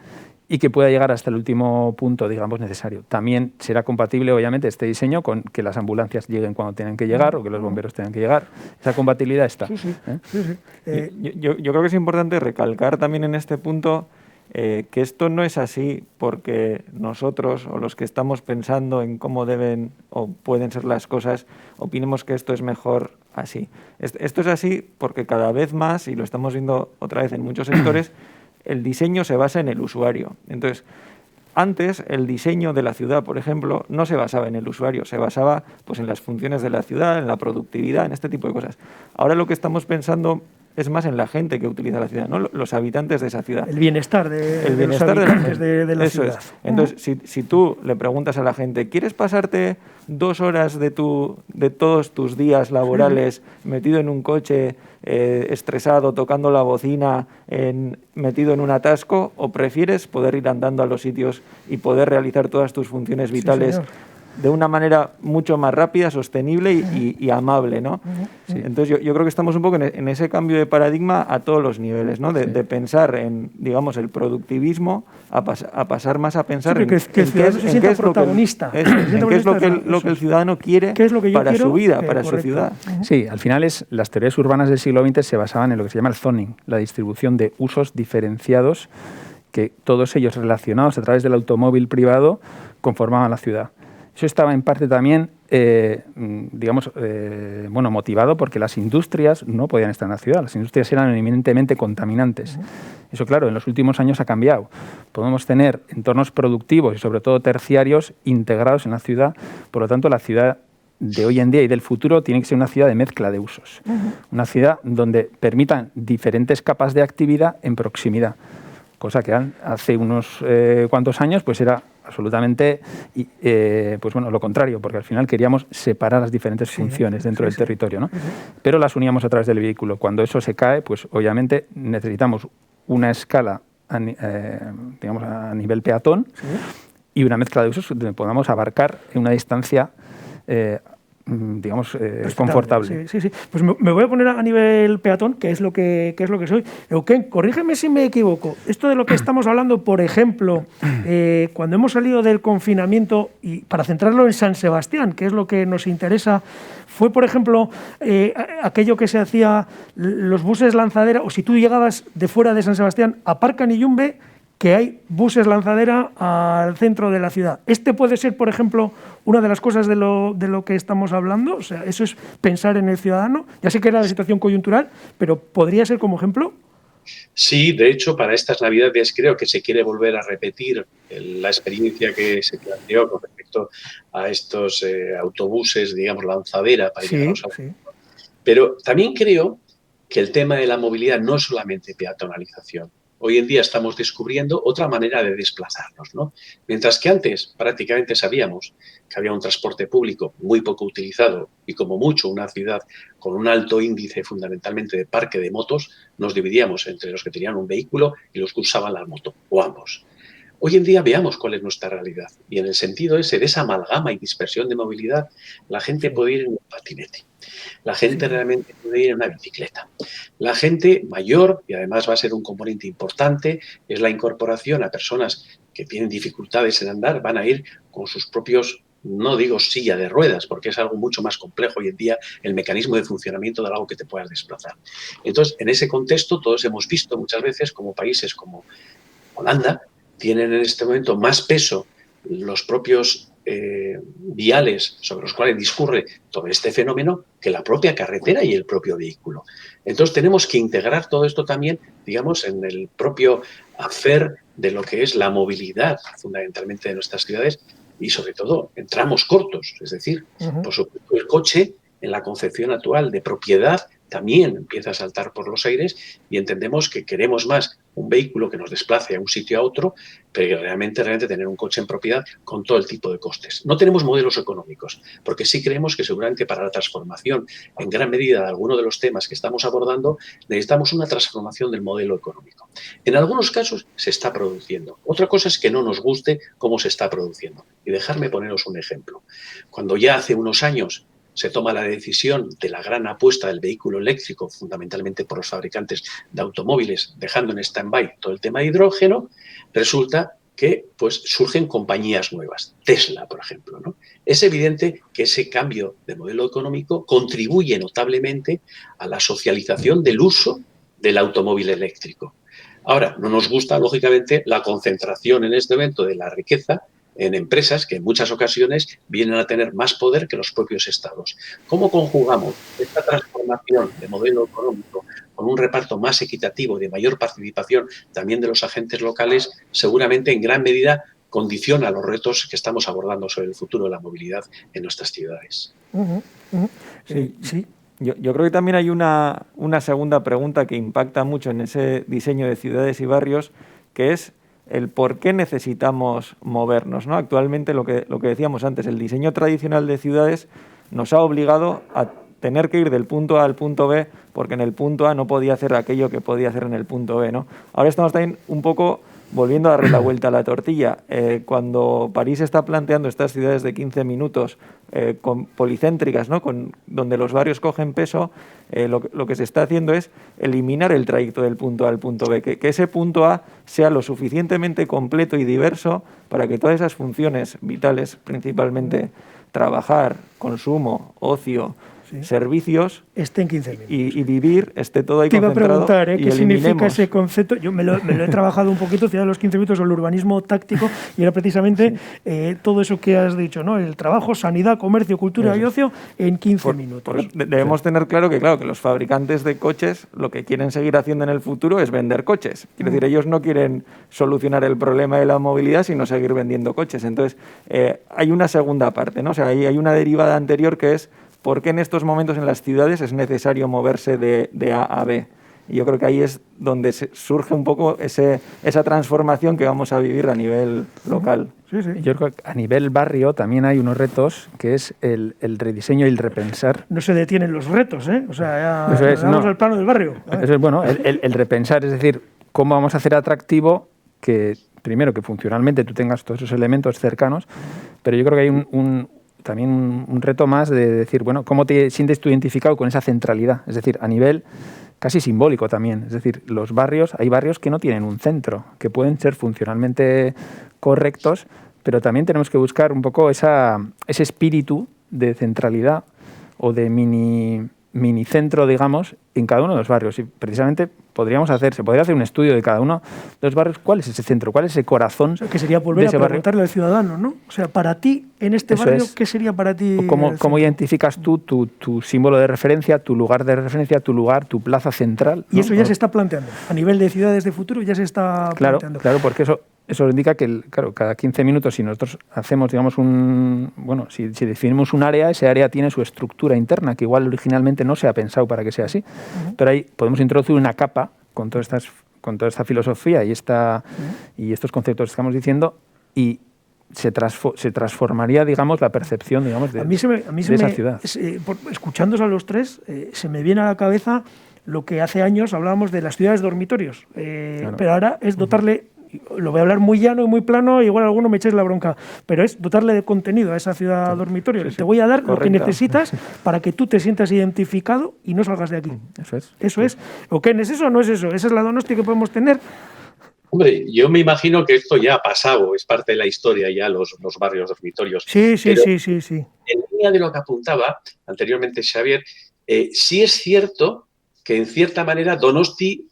y que pueda llegar hasta el último punto, digamos, necesario. También será compatible, obviamente, este diseño con que las ambulancias lleguen cuando tienen que llegar o que los bomberos tengan que llegar. Esa compatibilidad está. Yo creo que es importante recalcar también en este punto que esto no es así porque nosotros o los que estamos pensando en cómo deben o pueden ser las cosas opinemos que esto es mejor así. Esto es así porque cada vez más, y lo estamos viendo otra vez en muchos sectores, el diseño se basa en el usuario. Entonces, antes el diseño de la ciudad, por ejemplo, no se basaba en el usuario, se basaba pues, en las funciones de la ciudad, en la productividad, en este tipo de cosas. Ahora lo que estamos pensando es más en la gente que utiliza la ciudad, ¿no? Los habitantes de esa ciudad. El bienestar de los habitantes de la ciudad. Es. Entonces, si tú le preguntas a la gente, ¿quieres pasarte 2 horas de todos tus días laborales metido en un coche, estresado, tocando la bocina, metido en un atasco, o prefieres poder ir andando a los sitios y poder realizar todas tus funciones vitales de una manera mucho más rápida, sostenible y amable, ¿no? Entonces yo creo que estamos un poco en ese cambio de paradigma a todos los niveles, ¿no? De pensar en, digamos, el productivismo a pasar más a pensar en qué es protagonista. Lo que el ciudadano quiere para su vida, para su ciudad. Sí, al final las teorías urbanas del siglo XX se basaban en lo que se llama el zoning, la distribución de usos diferenciados que todos ellos relacionados a través del automóvil privado conformaban la ciudad. Eso estaba en parte también, motivado porque las industrias no podían estar en la ciudad. Las industrias eran eminentemente contaminantes. Eso, claro, en los últimos años ha cambiado. Podemos tener entornos productivos y, sobre todo, terciarios integrados en la ciudad. Por lo tanto, la ciudad de hoy en día y del futuro tiene que ser una ciudad de mezcla de usos. Una ciudad donde permitan diferentes capas de actividad en proximidad. Cosa que hace unos cuantos años pues era absolutamente lo contrario, porque al final queríamos separar las diferentes funciones dentro del territorio, ¿no? Pero las uníamos a través del vehículo. Cuando eso se cae, pues obviamente necesitamos una escala a nivel peatón y una mezcla de usos donde podamos abarcar en una distancia confortable. Sí. Pues me voy a poner a nivel peatón, que es lo que soy. Euken, corrígeme si me equivoco. Esto de lo que estamos hablando, por ejemplo, cuando hemos salido del confinamiento, y para centrarlo en San Sebastián, que es lo que nos interesa, fue, por ejemplo, aquello que se hacía, los buses lanzadera, o si tú llegabas de fuera de San Sebastián, aparcan y Yumbe, que hay buses lanzadera al centro de la ciudad. ¿Este puede ser, por ejemplo, una de las cosas de lo que estamos hablando? O sea, eso es pensar en el ciudadano. Ya sé que era la situación coyuntural, pero ¿podría ser como ejemplo? Sí, de hecho, para estas Navidades creo que se quiere volver a repetir la experiencia que se planteó con respecto a estos autobuses, digamos, lanzadera para ir a los autobuses. Pero también creo que el tema de la movilidad no es solamente peatonalización. Hoy en día estamos descubriendo otra manera de desplazarnos, ¿no? Mientras que antes prácticamente sabíamos que había un transporte público muy poco utilizado y como mucho una ciudad con un alto índice fundamentalmente de parque de motos, nos dividíamos entre los que tenían un vehículo y los que usaban la moto, o ambos. Hoy en día veamos cuál es nuestra realidad. Y en el sentido ese de esa amalgama y dispersión de movilidad, la gente puede ir en un patinete. La gente realmente puede ir en una bicicleta. La gente mayor, y además va a ser un componente importante, es la incorporación a personas que tienen dificultades en andar, van a ir con sus propios, no digo silla de ruedas, porque es algo mucho más complejo hoy en día el mecanismo de funcionamiento de algo que te puedas desplazar. Entonces, en ese contexto, todos hemos visto muchas veces como países como Holanda tienen en este momento más peso los propios viales sobre los cuales discurre todo este fenómeno que la propia carretera y el propio vehículo. Entonces tenemos que integrar todo esto también, digamos, en el propio hacer de lo que es la movilidad fundamentalmente de nuestras ciudades y sobre todo en tramos cortos, es decir, por supuesto el coche en la concepción actual de propiedad también empieza a saltar por los aires y entendemos que queremos más un vehículo que nos desplace de un sitio a otro, pero realmente tener un coche en propiedad con todo el tipo de costes. No tenemos modelos económicos, porque sí creemos que seguramente para la transformación en gran medida de alguno de los temas que estamos abordando, necesitamos una transformación del modelo económico. En algunos casos se está produciendo. Otra cosa es que no nos guste cómo se está produciendo. Y dejarme poneros un ejemplo. Cuando ya hace unos años se toma la decisión de la gran apuesta del vehículo eléctrico, fundamentalmente por los fabricantes de automóviles, dejando en stand-by todo el tema de hidrógeno, resulta que pues, surgen compañías nuevas. Tesla, por ejemplo, ¿no? Es evidente que ese cambio de modelo económico contribuye notablemente a la socialización del uso del automóvil eléctrico. Ahora, no nos gusta, lógicamente, la concentración en este momento de la riqueza en empresas que en muchas ocasiones vienen a tener más poder que los propios estados. ¿Cómo conjugamos esta transformación de modelo económico con un reparto más equitativo, de mayor participación también de los agentes locales? Seguramente en gran medida condiciona los retos que estamos abordando sobre el futuro de la movilidad en nuestras ciudades. Sí. Yo creo que también hay una segunda pregunta que impacta mucho en ese diseño de ciudades y barrios, que es el por qué necesitamos movernos, ¿no? Actualmente, lo que decíamos antes, el diseño tradicional de ciudades nos ha obligado a tener que ir del punto A al punto B, porque en el punto A no podía hacer aquello que podía hacer en el punto B, ¿no? Ahora estamos también un poco volviendo a darle la vuelta a la tortilla. Cuando París está planteando estas ciudades de 15 minutos policéntricas, ¿no? Donde los barrios cogen peso, lo que se está haciendo es eliminar el trayecto del punto A al punto B, que ese punto A sea lo suficientemente completo y diverso para que todas esas funciones vitales, principalmente trabajar, consumo, ocio, servicios, esté en 15 minutos. Y vivir, esté todo ahí concentrado. Te iba a preguntar, ¿qué significa ese concepto? Yo me lo he trabajado un poquito, ciudad de los 15 minutos, el urbanismo táctico, y era precisamente todo eso que has dicho, ¿no? El trabajo, sanidad, comercio, cultura y ocio en 15 minutos. Debemos tener claro que los fabricantes de coches lo que quieren seguir haciendo en el futuro es vender coches. Quiero decir, ellos no quieren solucionar el problema de la movilidad, sino seguir vendiendo coches. Entonces, hay una segunda parte, ¿no? O sea, hay una derivada anterior que es ¿por qué en estos momentos en las ciudades es necesario moverse de A a B? Y yo creo que ahí es donde surge un poco esa transformación que vamos a vivir a nivel local. Sí. Yo creo que a nivel barrio también hay unos retos, que es el rediseño y el repensar. No se detienen los retos, ¿eh? O sea, ya vamos al plano del barrio. Eso es, bueno, el repensar, es decir, cómo vamos a hacer atractivo que, primero, que funcionalmente tú tengas todos esos elementos cercanos, pero yo creo que hay también un reto más de decir, bueno, ¿cómo te sientes tú identificado con esa centralidad? Es decir, a nivel casi simbólico también. Es decir, hay barrios que no tienen un centro, que pueden ser funcionalmente correctos, pero también tenemos que buscar un poco ese espíritu de centralidad o de mini centro, digamos, en cada uno de los barrios. Y precisamente se podría hacer un estudio de cada uno de los barrios. ¿Cuál es ese centro? ¿Cuál es ese corazón? O sea, que sería volver a preguntarle al ciudadano, ¿no? O sea, para ti, en este barrio, ¿qué sería para ti? ¿Cómo identificas tú tu símbolo de referencia, tu lugar de referencia, tu plaza central? Y eso ya se está planteando. A nivel de ciudades de futuro ya se está planteando. Claro, porque eso indica que, cada 15 minutos, si nosotros hacemos, digamos, si definimos un área, ese área tiene su estructura interna, que igual originalmente no se ha pensado para que sea así. Pero ahí podemos introducir una capa con toda esta filosofía y estos conceptos que estamos diciendo, y se transformaría, digamos, la percepción, digamos, de esa ciudad. Escuchándoos a los tres, se me viene a la cabeza lo que hace años hablábamos de las ciudades dormitorios, claro. Pero ahora es dotarle lo voy a hablar muy llano y muy plano, igual alguno me echéis la bronca, pero es dotarle de contenido a esa ciudad dormitorio. Sí, sí. Te voy a dar lo que necesitas para que tú te sientas identificado y no salgas de aquí. Eso es. ¿O qué? ¿Es eso o no es eso? ¿Esa es la Donosti que podemos tener? Hombre, yo me imagino que esto ya ha pasado, es parte de la historia ya, los barrios dormitorios. Sí. En línea de lo que apuntaba anteriormente Xavier, sí es cierto que en cierta manera Donosti,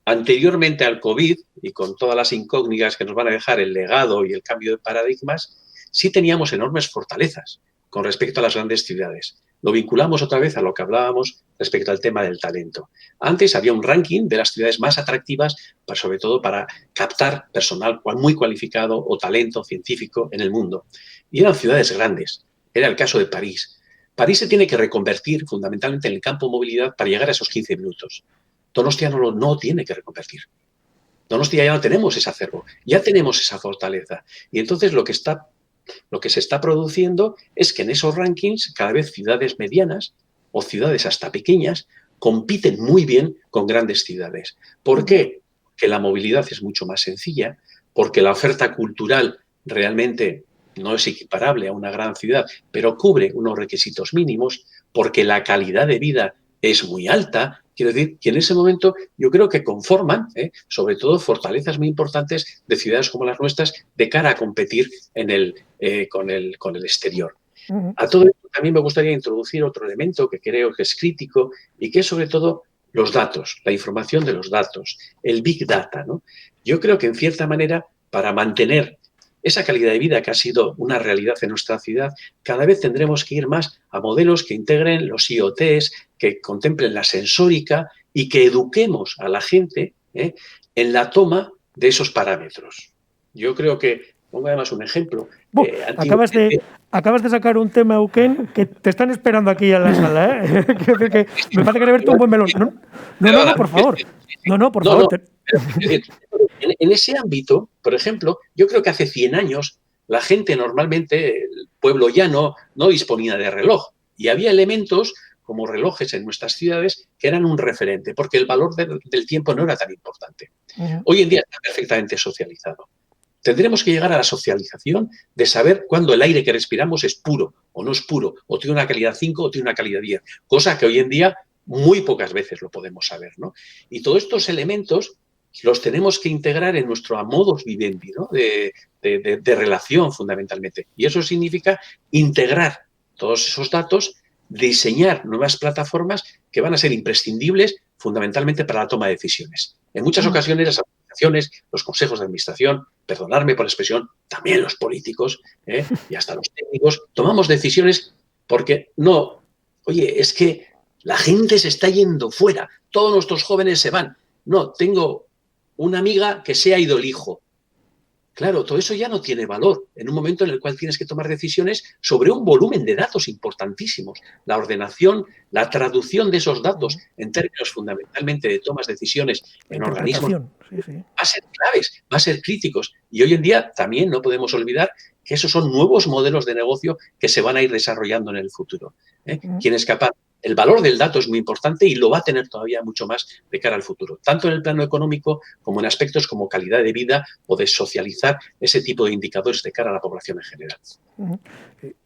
anteriormente al COVID, y con todas las incógnitas que nos van a dejar el legado y el cambio de paradigmas, sí teníamos enormes fortalezas con respecto a las grandes ciudades. Lo vinculamos otra vez a lo que hablábamos respecto al tema del talento. Antes había un ranking de las ciudades más atractivas, sobre todo para captar personal muy cualificado o talento científico en el mundo. Y eran ciudades grandes. Era el caso de París. París se tiene que reconvertir fundamentalmente en el campo de movilidad para llegar a esos 15 minutos. Donostia no tiene que reconvertir. Donostia ya no tenemos ese acervo, ya tenemos esa fortaleza. Y entonces lo que se está produciendo es que en esos rankings cada vez ciudades medianas o ciudades hasta pequeñas compiten muy bien con grandes ciudades. ¿Por qué? Porque la movilidad es mucho más sencilla, porque la oferta cultural realmente no es equiparable a una gran ciudad, pero cubre unos requisitos mínimos, porque la calidad de vida es muy alta. Quiero decir que en ese momento yo creo que conforman, sobre todo, fortalezas muy importantes de ciudades como las nuestras de cara a competir con el exterior. A todo esto también me gustaría introducir otro elemento que creo que es crítico y que es sobre todo los datos, la información de los datos, el Big Data, ¿no? Yo creo que en cierta manera para mantener esa calidad de vida que ha sido una realidad en nuestra ciudad, cada vez tendremos que ir más a modelos que integren los IoTs, que contemplen la sensórica y que eduquemos a la gente en la toma de esos parámetros. Yo creo que, pongo además un ejemplo. Acabas de sacar un tema, Euken, que te están esperando aquí en la sala. Quiero decir que me parece que debe verte un buen melón. No, por favor. No, por favor. En ese ámbito, por ejemplo, yo creo que hace 100 años la gente normalmente, el pueblo llano, no disponía de reloj. Y había elementos como relojes en nuestras ciudades que eran un referente, porque el valor del tiempo no era tan importante. Hoy en día está perfectamente socializado. Tendremos que llegar a la socialización de saber cuándo el aire que respiramos es puro o no es puro, o tiene una calidad 5 o tiene una calidad 10, cosa que hoy en día muy pocas veces lo podemos saber, ¿no? Y todos estos elementos los tenemos que integrar en nuestro modus vivendi, ¿no? de relación fundamentalmente. Y eso significa integrar todos esos datos, diseñar nuevas plataformas que van a ser imprescindibles fundamentalmente para la toma de decisiones. En muchas ocasiones las administraciones, los consejos de administración, perdonadme por la expresión, también los políticos y hasta los técnicos, tomamos decisiones porque es que la gente se está yendo fuera, todos nuestros jóvenes se van. No, tengo una amiga que se ha ido el hijo. Claro, todo eso ya no tiene valor en un momento en el cual tienes que tomar decisiones sobre un volumen de datos importantísimos. La ordenación, la traducción de esos datos en términos fundamentalmente de tomas de decisiones en organismos va a ser claves, va a ser críticos. Y hoy en día también no podemos olvidar que esos son nuevos modelos de negocio que se van a ir desarrollando en el futuro. ¿Quién es capaz? El valor del dato es muy importante y lo va a tener todavía mucho más de cara al futuro, tanto en el plano económico como en aspectos como calidad de vida o de socializar ese tipo de indicadores de cara a la población en general.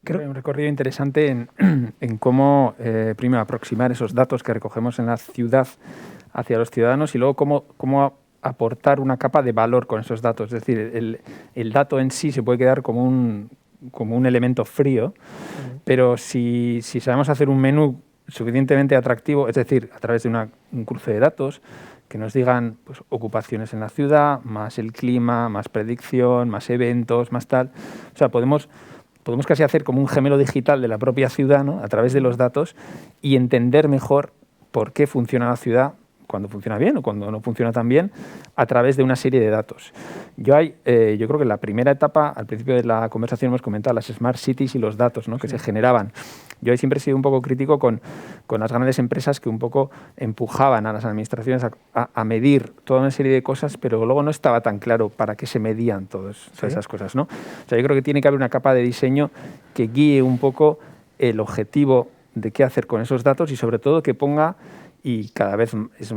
Creo que hay un recorrido interesante en cómo, primero, aproximar esos datos que recogemos en la ciudad hacia los ciudadanos y luego cómo aportar una capa de valor con esos datos. Es decir, el dato en sí se puede quedar como un elemento frío, pero si sabemos hacer un menú suficientemente atractivo, es decir, a través de un cruce de datos que nos digan pues, ocupaciones en la ciudad, más el clima, más predicción, más eventos, más tal. O sea, podemos casi hacer como un gemelo digital de la propia ciudad, ¿no? A través de los datos y entender mejor por qué funciona la ciudad, cuando funciona bien o cuando no funciona tan bien, a través de una serie de datos. Yo creo que en la primera etapa, al principio de la conversación hemos comentado las Smart Cities y los datos, ¿no? Que se generaban. Yo siempre he sido un poco crítico con las grandes empresas que un poco empujaban a las administraciones a medir toda una serie de cosas, pero luego no estaba tan claro para qué se medían todas esas cosas, ¿no? O sea, yo creo que tiene que haber una capa de diseño que guíe un poco el objetivo de qué hacer con esos datos y sobre todo que ponga y cada vez es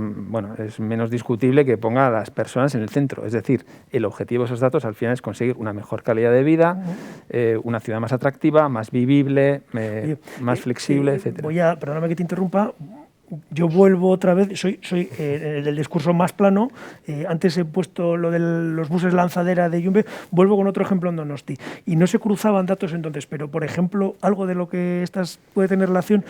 menos discutible que ponga a las personas en el centro. Es decir, el objetivo de esos datos al final es conseguir una mejor calidad de vida, una ciudad más atractiva, más vivible, más flexible, etc. Perdóname que te interrumpa. Yo vuelvo otra vez, soy del discurso más plano, antes he puesto lo de los buses lanzadera de Yumbe, vuelvo con otro ejemplo en Donosti, y no se cruzaban datos entonces, pero por ejemplo, algo de lo que estas puede tener relación,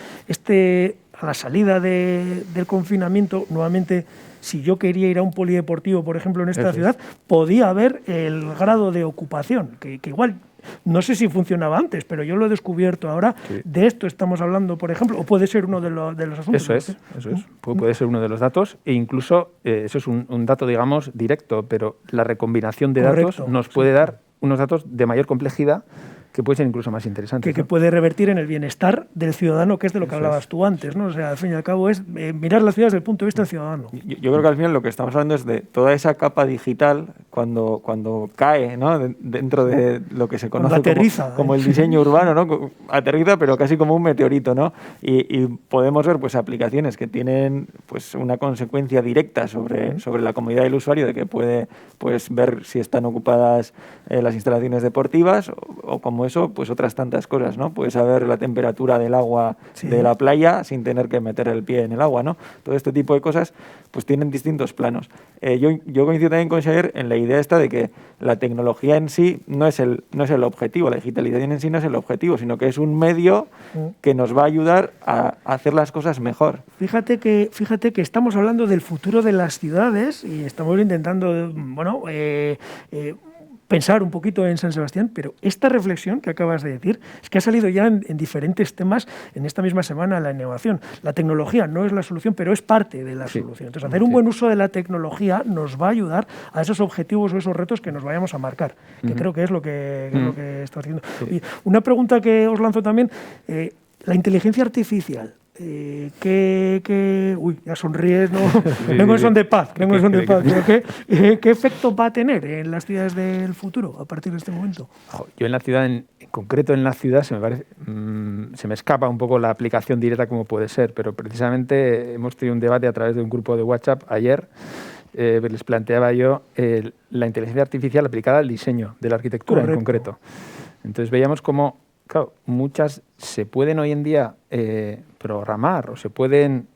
a la salida del confinamiento, nuevamente, si yo quería ir a un polideportivo, por ejemplo, en esta ciudad, podía haber el grado de ocupación, que igual... No sé si funcionaba antes, pero yo lo he descubierto ahora. Sí. De esto estamos hablando, por ejemplo, o puede ser uno de los asuntos. Eso es. Puede ser uno de los datos e incluso eso es un dato, digamos, directo, pero la recombinación de datos nos puede dar unos datos de mayor complejidad que puede ser incluso más interesante. Que puede revertir en el bienestar del ciudadano, que es de lo que hablabas tú antes, ¿no? O sea, al fin y al cabo es mirar las ciudades desde el punto de vista del ciudadano. Yo creo que al final lo que estamos hablando es de toda esa capa digital cuando cae, ¿no? Dentro de lo que se conoce como el diseño urbano, ¿no? Aterriza, pero casi como un meteorito, ¿no? Y podemos ver pues aplicaciones que tienen pues una consecuencia directa sobre la comodidad del usuario, de que puede pues ver si están ocupadas las instalaciones deportivas o como eso, pues otras tantas cosas, ¿no? Puedes saber la temperatura del agua de la playa sin tener que meter el pie en el agua, ¿no? Todo este tipo de cosas pues tienen distintos planos. Yo coincido también con Xavier en la idea esta de que la tecnología en sí no es el objetivo, la digitalización en sí no es el objetivo, sino que es un medio que nos va a ayudar a hacer las cosas mejor. Fíjate que estamos hablando del futuro de las ciudades y estamos intentando, pensar un poquito en San Sebastián, pero esta reflexión que acabas de decir es que ha salido ya en diferentes temas en esta misma semana, la innovación. La tecnología no es la solución, pero es parte de la solución. Entonces, hacer un buen uso de la tecnología nos va a ayudar a esos objetivos o esos retos que nos vayamos a marcar, que creo que es lo que está haciendo. Y una pregunta que os lanzo también, la inteligencia artificial. Ya sonríes, ¿no? Vengo en son de paz, pero ¿qué efecto va a tener en las ciudades del futuro a partir de este momento? Yo en la ciudad, en concreto en la ciudad, se me escapa un poco la aplicación directa como puede ser, pero precisamente hemos tenido un debate a través de un grupo de WhatsApp ayer. Les planteaba yo la inteligencia artificial aplicada al diseño de la arquitectura. Correcto. En concreto. Entonces veíamos cómo, claro, muchas se pueden hoy en día programar o se pueden,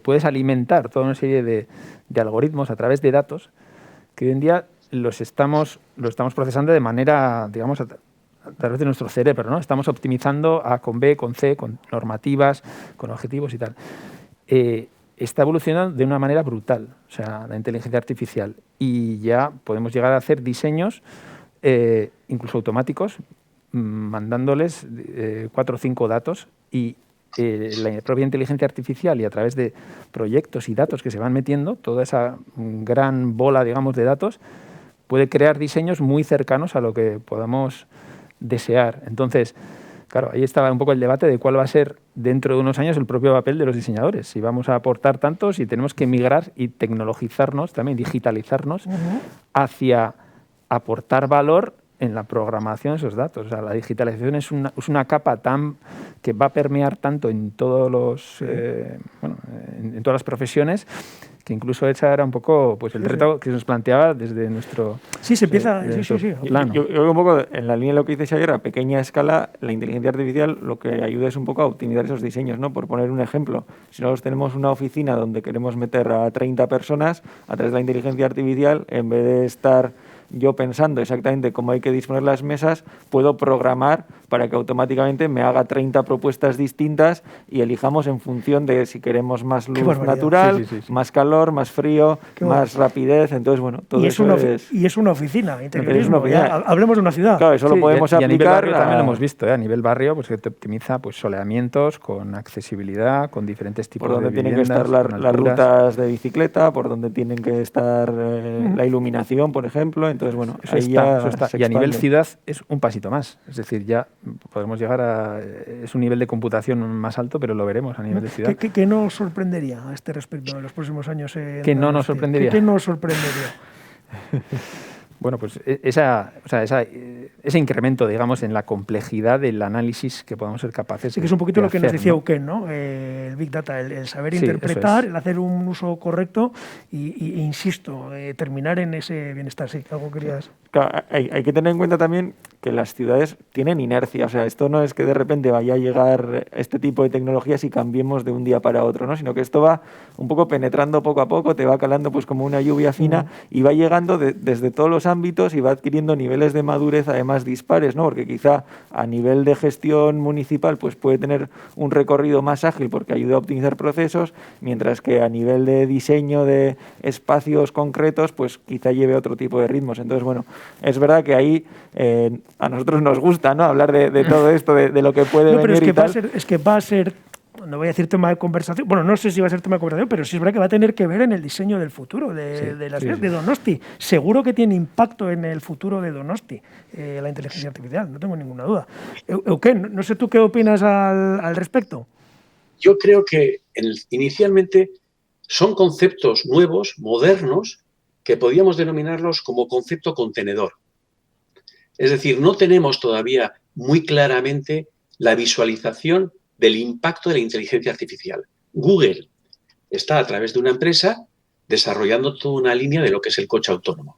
puedes alimentar toda una serie de algoritmos a través de datos que hoy en día lo estamos procesando de manera, digamos, a través de nuestro cerebro, ¿no? Estamos optimizando A con B, con C, con normativas, con objetivos y tal. Está evolucionando de una manera brutal, o sea, la inteligencia artificial. Y ya podemos llegar a hacer diseños incluso automáticos, mandándoles 4 o 5 datos y la propia inteligencia artificial y a través de proyectos y datos que se van metiendo, toda esa gran bola, digamos, de datos, puede crear diseños muy cercanos a lo que podamos desear. Entonces, claro, ahí estaba un poco el debate de cuál va a ser dentro de unos años el propio papel de los diseñadores. Si vamos a aportar tanto, si tenemos que migrar y tecnologizarnos, también digitalizarnos hacia aportar valor en la programación de esos datos. O sea, la digitalización es una capa que va a permear tanto en todos en todas las profesiones, que incluso esa era un poco pues el reto que nos planteaba desde nuestro plano. Yo creo un poco en la línea de lo que dice Xavier, a pequeña escala, la inteligencia artificial lo que ayuda es un poco a optimizar esos diseños, ¿no? Por poner un ejemplo, si nosotros tenemos una oficina donde queremos meter a 30 personas, a través de la inteligencia artificial, en vez de estar yo pensando exactamente cómo hay que disponer las mesas, puedo programar para que automáticamente me haga 30 propuestas distintas y elijamos en función de si queremos más luz natural, más calor, más frío, más rapidez. Entonces, bueno, todo eso es... Y es una oficina, interiorismo. Hablemos de una ciudad. Claro, eso lo podemos aplicar. Y a nivel barrio también lo hemos visto, a nivel barrio, pues que te optimiza pues soleamientos, con accesibilidad, con diferentes tipos de viviendas. Por donde tienen que estar las rutas de bicicleta, por donde tienen que estar la iluminación, por ejemplo. Entonces, bueno, eso está. Y a nivel ciudad es un pasito más. Es decir, ya podemos llegar a... Es un nivel de computación más alto, pero lo veremos a nivel de ciudad. ¿Qué nos sorprendería a este respecto en los próximos años? ¿Qué no nos sorprendería? ¿Qué nos sorprendería? Bueno, pues ese incremento, digamos, en la complejidad del análisis que podamos ser capaces. Sí, que es un poquito de lo que nos hacer, decía ¿no? Euken, ¿no? El Big Data, el saber Sí, interpretar, eso es. el hacer un uso correcto y insisto, terminar en ese bienestar. Sí, algo querías. Claro, hay que tener en cuenta también que las ciudades tienen inercia. O sea, esto no es que de repente vaya a llegar este tipo de tecnologías y cambiemos de un día para otro, ¿no? Sino que esto va un poco penetrando poco a poco, te va calando pues como una lluvia fina y va llegando desde todos los ámbitos y va adquiriendo niveles de madurez además dispares, ¿no? Porque quizá a nivel de gestión municipal pues puede tener un recorrido más ágil porque ayuda a optimizar procesos, mientras que a nivel de diseño de espacios concretos pues quizá lleve otro tipo de ritmos. Entonces, bueno, es verdad que ahí a nosotros nos gusta, ¿no? Hablar de todo esto, de lo que puede No, pero venir y tal. es que va a ser, no voy a decir tema de conversación, bueno, no sé si va a ser tema de conversación, pero sí es verdad que va a tener que ver en el diseño del futuro de la ciudad, de Donosti. Seguro que tiene impacto en el futuro de Donosti, la inteligencia artificial, no tengo ninguna duda. Euken, no sé tú qué opinas al respecto. Yo creo que inicialmente son conceptos nuevos, modernos, que podríamos denominarlos como concepto contenedor. Es decir, no tenemos todavía muy claramente la visualización del impacto de la inteligencia artificial. Google está a través de una empresa desarrollando toda una línea de lo que es el coche autónomo.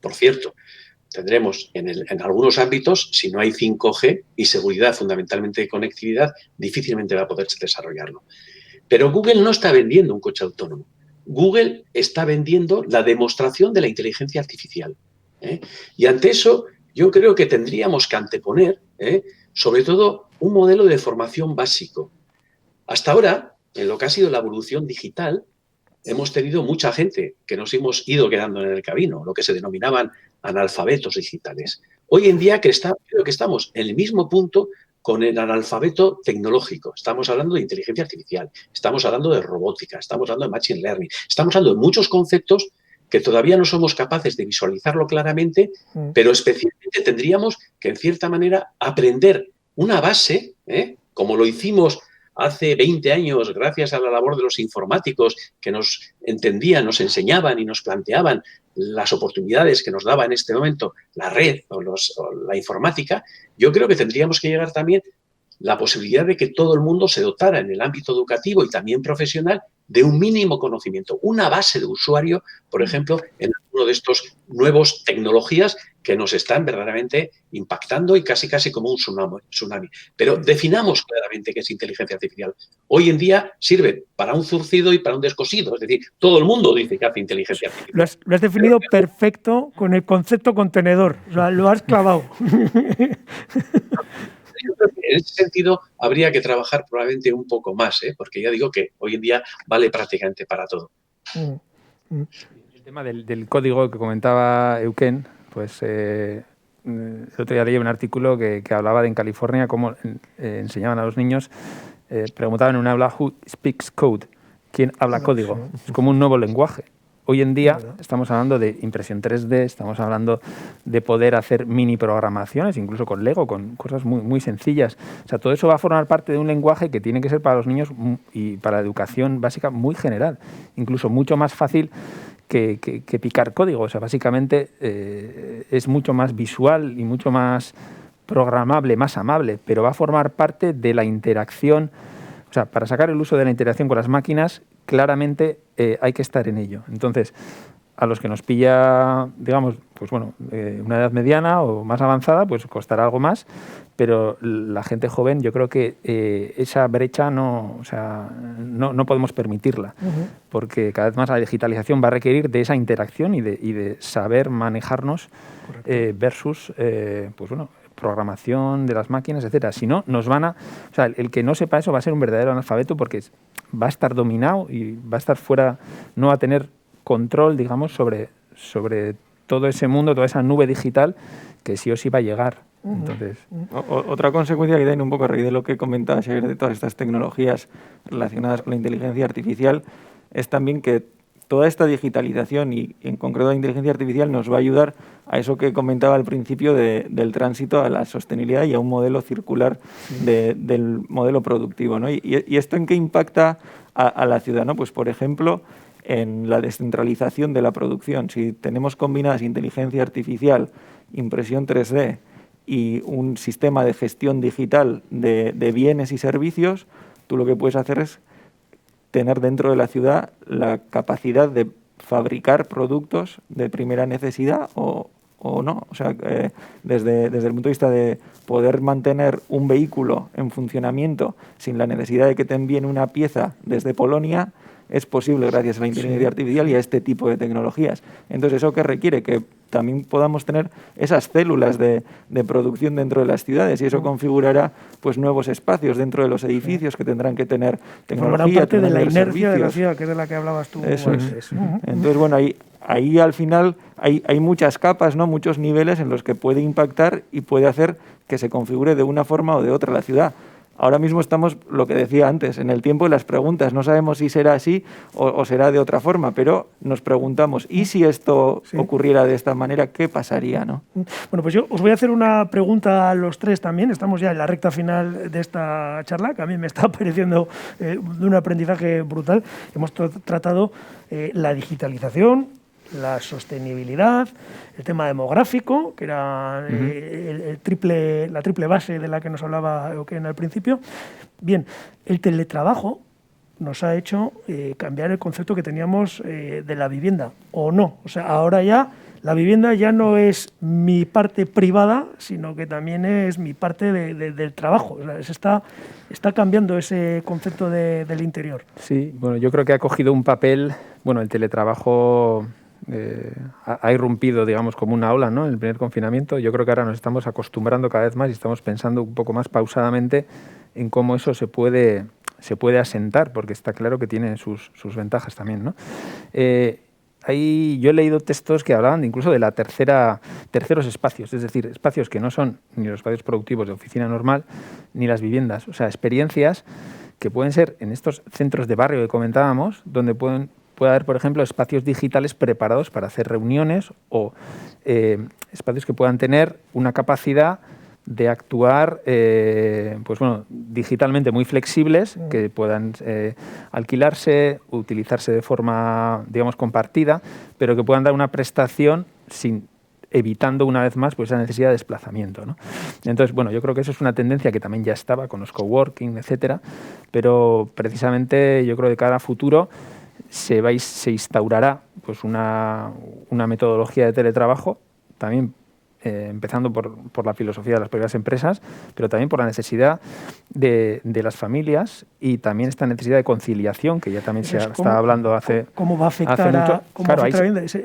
Por cierto, tendremos en algunos ámbitos, si no hay 5G y seguridad, fundamentalmente de conectividad, difícilmente va a poderse desarrollarlo. Pero Google no está vendiendo un coche autónomo. Google está vendiendo la demostración de la inteligencia artificial. Y ante eso, yo creo que tendríamos que anteponer, sobre todo, un modelo de formación básico. Hasta ahora, en lo que ha sido la evolución digital, hemos tenido mucha gente que nos hemos ido quedando en el camino, lo que se denominaban analfabetos digitales. Hoy en día creo que estamos en el mismo punto con el analfabeto tecnológico. Estamos hablando de inteligencia artificial, estamos hablando de robótica, estamos hablando de machine learning, estamos hablando de muchos conceptos que todavía no somos capaces de visualizarlo claramente, pero especialmente tendríamos que, en cierta manera, aprender una base, como lo hicimos hace 20 años, gracias a la labor de los informáticos que nos entendían, nos enseñaban y nos planteaban las oportunidades que nos daba en este momento la red o la informática, yo creo que tendríamos que llegar también la posibilidad de que todo el mundo se dotara en el ámbito educativo y también profesional de un mínimo conocimiento, una base de usuario, por ejemplo, en alguno de estos nuevos tecnologías que nos están verdaderamente impactando y casi como un tsunami. Pero definamos claramente qué es inteligencia artificial. Hoy en día sirve para un zurcido y para un descosido, es decir, todo el mundo dice que hace inteligencia artificial. Lo has definido perfecto con el concepto contenedor, o sea, lo has clavado. Yo creo que en ese sentido habría que trabajar probablemente un poco más, porque ya digo que hoy en día vale prácticamente para todo. El tema del código que comentaba Euken, pues el otro día leí un artículo que hablaba de en California cómo enseñaban a los niños, preguntaban en un aula who speaks code, quién habla código. Es como un nuevo lenguaje. Hoy en día estamos hablando de impresión 3D, estamos hablando de poder hacer mini programaciones, incluso con Lego, con cosas muy, muy sencillas. O sea, todo eso va a formar parte de un lenguaje que tiene que ser para los niños y para la educación básica muy general, incluso mucho más fácil que picar código. O sea, básicamente es mucho más visual y mucho más programable, más amable, pero va a formar parte de la interacción. O sea, para sacar el uso de la interacción con las máquinas, claramente hay que estar en ello. Entonces, a los que nos pilla, digamos, pues bueno, una edad mediana o más avanzada, pues costará algo más, pero la gente joven, yo creo que esa brecha no podemos permitirla, porque cada vez más la digitalización va a requerir de esa interacción y de saber manejarnos versus, pues bueno, programación de las máquinas, etcétera. Si no, nos van a... O sea, el que no sepa eso va a ser un verdadero analfabeto porque va a estar dominado y va a estar fuera, no va a tener control, digamos, sobre todo ese mundo, toda esa nube digital que sí o sí va a llegar. Entonces... Otra consecuencia que tiene un poco a raíz de lo que comentabas ayer de todas estas tecnologías relacionadas con la inteligencia artificial es también que toda esta digitalización y en concreto la inteligencia artificial nos va a ayudar a eso que comentaba al principio del tránsito a la sostenibilidad y a un modelo circular del modelo productivo, ¿no? ¿Y esto en qué impacta a la ciudad, ¿no? Pues, por ejemplo, en la descentralización de la producción. Si tenemos combinadas inteligencia artificial, impresión 3D y un sistema de gestión digital de bienes y servicios, tú lo que puedes hacer es tener dentro de la ciudad la capacidad de fabricar productos de primera necesidad o no. O sea, desde el punto de vista de poder mantener un vehículo en funcionamiento sin la necesidad de que te envíen una pieza desde Polonia, es posible gracias a la inteligencia artificial y a este tipo de tecnologías. Entonces, ¿eso qué requiere? Que también podamos tener esas células de producción dentro de las ciudades, y eso configurará pues nuevos espacios dentro de los edificios que tendrán que tener tecnología. Formarán parte de la inercia servicios. de la ciudad, que es de la que hablabas tú. Eso es. Entonces, bueno, ahí al final hay muchas capas, ¿no? Muchos niveles en los que puede impactar y puede hacer que se configure de una forma o de otra la ciudad. Ahora mismo estamos, lo que decía antes, en el tiempo de las preguntas. No sabemos si será así o será de otra forma, pero nos preguntamos, ¿y si esto ocurriera de esta manera, qué pasaría, ¿no? Bueno, pues yo os voy a hacer una pregunta a los tres también. Estamos ya en la recta final de esta charla, que a mí me está pareciendo de un aprendizaje brutal. Hemos tratado la digitalización, la sostenibilidad, el tema demográfico, que era la triple base de la que nos hablaba Euken al principio. Bien, el teletrabajo nos ha hecho cambiar el concepto que teníamos de la vivienda, ¿o no? O sea, ahora ya la vivienda ya no es mi parte privada, sino que también es mi parte del trabajo. O sea, se está cambiando ese concepto del interior. Sí, bueno, yo creo que ha cogido un papel, bueno, el teletrabajo ha irrumpido, digamos, como una ola, ¿no? En el primer confinamiento. Yo creo que ahora nos estamos acostumbrando cada vez más y estamos pensando un poco más pausadamente en cómo eso se puede asentar, porque está claro que tiene sus ventajas también, ¿no? Yo he leído textos que hablaban incluso de la terceros espacios, es decir, espacios que no son ni los espacios productivos de oficina normal ni las viviendas, o sea, experiencias que pueden ser en estos centros de barrio que comentábamos, donde puede haber, por ejemplo, espacios digitales preparados para hacer reuniones o espacios que puedan tener una capacidad de actuar pues bueno, digitalmente muy flexibles, que puedan alquilarse, utilizarse de forma, digamos, compartida, pero que puedan dar una prestación evitando una vez más pues esa necesidad de desplazamiento, ¿no? Entonces, bueno, yo creo que eso es una tendencia que también ya estaba con los coworking, etcétera, pero precisamente yo creo que de cara a futuro se instaurará pues una metodología de teletrabajo, también empezando por la filosofía de las propias empresas, pero también por la necesidad de las familias y también esta necesidad de conciliación que ya también se está hablando hace mucho. ¿Cómo va a afectar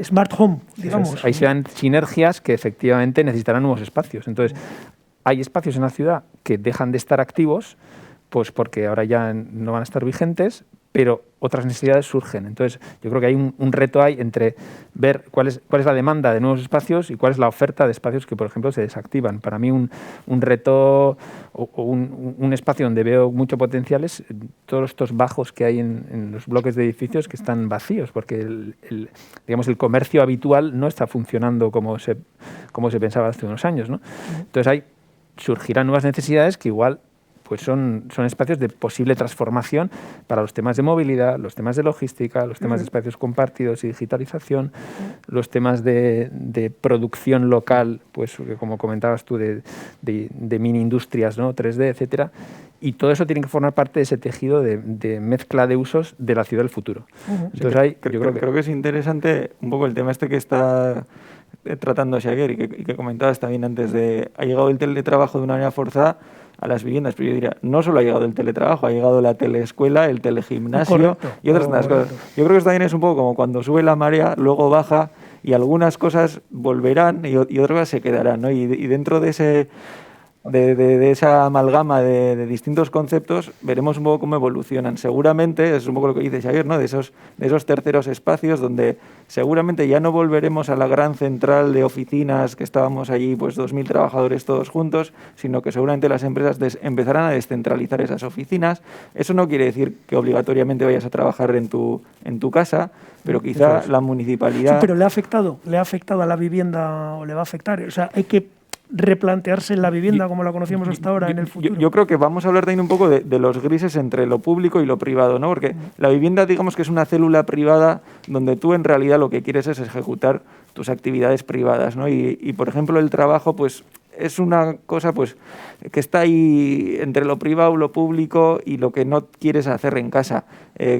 Smart Home, digamos? Ahí se dan sinergias que efectivamente necesitarán nuevos espacios. Entonces, hay espacios en la ciudad que dejan de estar activos pues porque ahora ya no van a estar vigentes, pero otras necesidades surgen. Entonces, yo creo que hay un reto ahí entre ver cuál es la demanda de nuevos espacios y cuál es la oferta de espacios que, por ejemplo, se desactivan. Para mí, un reto o un espacio donde veo mucho potencial es todos estos bajos que hay en los bloques de edificios que están vacíos, porque el comercio habitual no está funcionando como se pensaba hace unos años, ¿no? Entonces, ahí surgirán nuevas necesidades que igual pues son espacios de posible transformación para los temas de movilidad, los temas de logística, los temas de espacios compartidos y digitalización, los temas de producción local, pues como comentabas tú, de mini industrias, ¿no? 3D, etcétera. Y todo eso tiene que formar parte de ese tejido de mezcla de usos de la ciudad del futuro. Entonces, creo que es interesante un poco el tema este que está tratando Xavier y que comentabas también antes ha llegado el teletrabajo de una manera forzada a las viviendas, pero yo diría, no solo ha llegado el teletrabajo, ha llegado la teleescuela, el telegimnasio y otras tantas cosas. Yo creo que esto también es un poco como cuando sube la marea, luego baja y algunas cosas volverán y otras cosas se quedarán, ¿no? Y dentro de esa amalgama de distintos conceptos veremos un poco cómo evolucionan. Seguramente, es un poco lo que dice Xavier, ¿no? de esos terceros espacios donde seguramente ya no volveremos a la gran central de oficinas que estábamos allí, pues 2.000 trabajadores todos juntos, sino que seguramente las empresas empezarán a descentralizar esas oficinas. Eso no quiere decir que obligatoriamente vayas a trabajar en tu casa, pero quizá la municipalidad... Sí, pero ¿le ha afectado a la vivienda o le va a afectar? O sea, hay que replantearse la vivienda como la conocíamos hasta ahora en el futuro? Yo creo que vamos a hablar también un poco de los grises entre lo público y lo privado, ¿no? Porque la vivienda, digamos que es una célula privada donde tú en realidad lo que quieres es ejecutar tus actividades privadas, ¿no? Y por ejemplo, el trabajo, pues es una cosa pues que está ahí entre lo privado, lo público y lo que no quieres hacer en casa.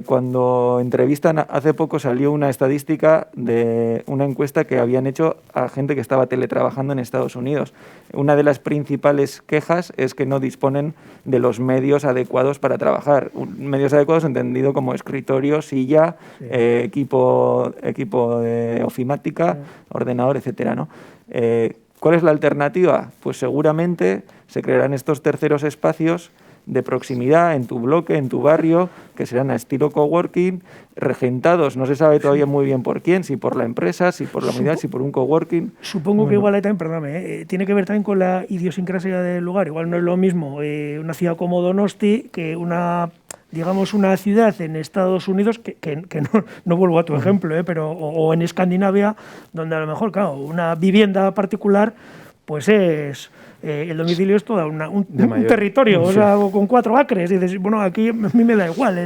Cuando entrevistan, hace poco salió una estadística de una encuesta que habían hecho a gente que estaba teletrabajando en Estados Unidos. Una de las principales quejas es que no disponen de los medios adecuados para trabajar. Medios adecuados entendido como escritorio, silla, sí, equipo de ofimática, ordenador, etcétera, ¿no? ¿Cuál es la alternativa? Pues seguramente se crearán estos terceros espacios de proximidad en tu bloque, en tu barrio, que serán a estilo coworking, regentados, no se sabe todavía muy bien por quién, si por la empresa, si por la unidad, si por un coworking. Supongo que igual ahí también, perdóname, tiene que ver también con la idiosincrasia del lugar. Igual no es lo mismo una ciudad como Donosti que una ciudad en Estados Unidos, que no vuelvo a tu ejemplo, pero o en Escandinavia, donde a lo mejor, claro, una vivienda particular, pues es... el domicilio es todo un territorio, sí, o sea, con 4 acres, y dices, bueno, aquí a mí me da igual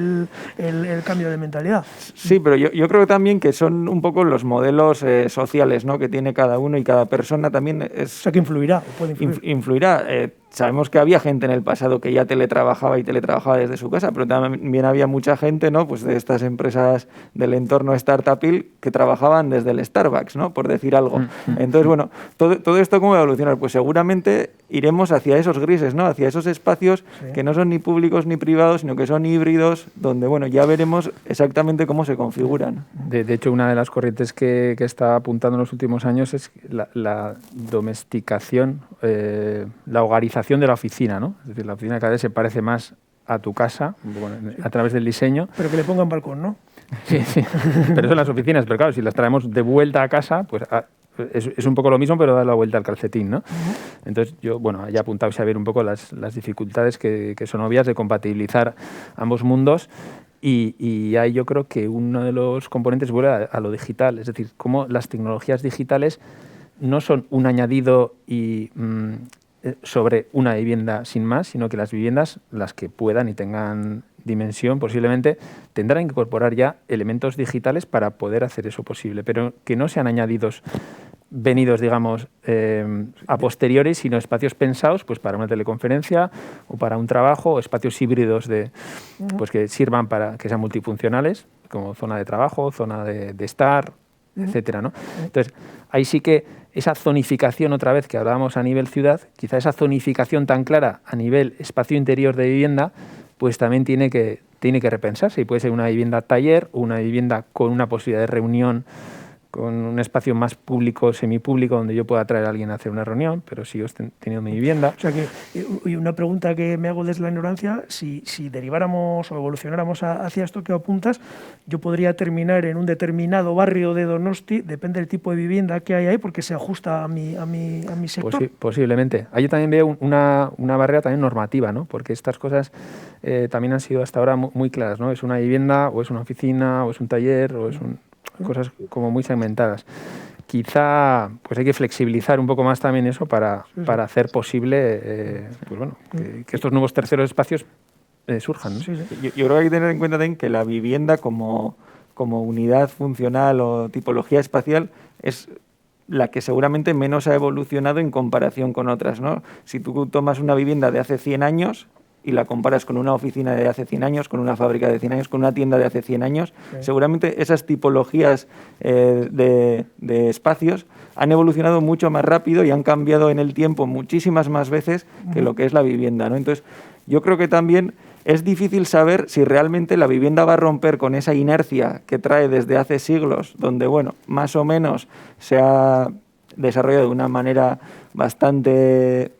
el cambio de mentalidad. Sí, pero yo creo también que son un poco los modelos sociales, ¿no?, que tiene cada uno y cada persona también. O sea, que influirá, puede influir. Influirá. Sabemos que había gente en el pasado que ya teletrabajaba desde su casa, pero también había mucha gente, ¿no?, pues de estas empresas del entorno startupil que trabajaban desde el Starbucks, ¿no?, por decir algo. Entonces, bueno, todo esto ¿cómo va a evolucionar? Pues seguramente iremos hacia esos grises, ¿no?, hacia esos espacios, sí, que no son ni públicos ni privados, sino que son híbridos, donde, bueno, ya veremos exactamente cómo se configuran. De hecho, una de las corrientes que está apuntando en los últimos años es la domesticación, la hogarización de la oficina, ¿no? Es decir, la oficina cada vez se parece más a tu casa, bueno, a través del diseño. Pero que le pongan balcón, ¿no? Sí, sí, pero son las oficinas, pero claro, si las traemos de vuelta a casa, pues es un poco lo mismo, pero da la vuelta al calcetín, ¿no? Entonces yo, bueno, ya apuntado a ver un poco las dificultades que son obvias de compatibilizar ambos mundos. Y ahí yo creo que uno de los componentes vuelve a lo digital, es decir, cómo las tecnologías digitales no son un añadido y sobre una vivienda sin más, sino que las viviendas, las que puedan y tengan dimensión, posiblemente tendrán que incorporar ya elementos digitales para poder hacer eso posible, pero que no sean añadidos venidos, digamos, a posteriori, sino espacios pensados pues para una teleconferencia o para un trabajo, o espacios híbridos pues que sirvan para que sean multifuncionales, como zona de trabajo, zona de estar, etcétera, ¿no? Entonces, ahí sí que esa zonificación, otra vez, que hablábamos a nivel ciudad, quizá esa zonificación tan clara a nivel espacio interior de vivienda, pues también tiene que repensarse. Y puede ser una vivienda taller o una vivienda con una posibilidad de reunión, con un espacio más público, semipúblico, donde yo pueda traer a alguien a hacer una reunión, pero sigo teniendo mi vivienda. O sea que, y una pregunta que me hago desde la ignorancia, si deriváramos o evolucionáramos hacia esto que apuntas, yo podría terminar en un determinado barrio de Donosti, depende del tipo de vivienda que hay ahí, porque se ajusta a mi sector. Posiblemente. Ahí también veo una barrera también normativa, ¿no? Porque estas cosas también han sido hasta ahora muy claras, ¿no? Es una vivienda, o es una oficina, o es un taller, o es cosas como muy segmentadas. Quizá pues hay que flexibilizar un poco más también eso para hacer posible pues bueno, que estos nuevos terceros espacios surjan, ¿no? Sí. Yo creo que hay que tener en cuenta también que la vivienda como unidad funcional o tipología espacial es la que seguramente menos ha evolucionado en comparación con otras, ¿no? Si tú tomas una vivienda de hace 100 años y la comparas con una oficina de hace 100 años, con una fábrica de 100 años, con una tienda de hace 100 años, seguramente esas tipologías de espacios han evolucionado mucho más rápido y han cambiado en el tiempo muchísimas más veces que lo que es la vivienda, ¿no? Entonces, yo creo que también es difícil saber si realmente la vivienda va a romper con esa inercia que trae desde hace siglos, donde, bueno, más o menos se ha desarrollado de una manera bastante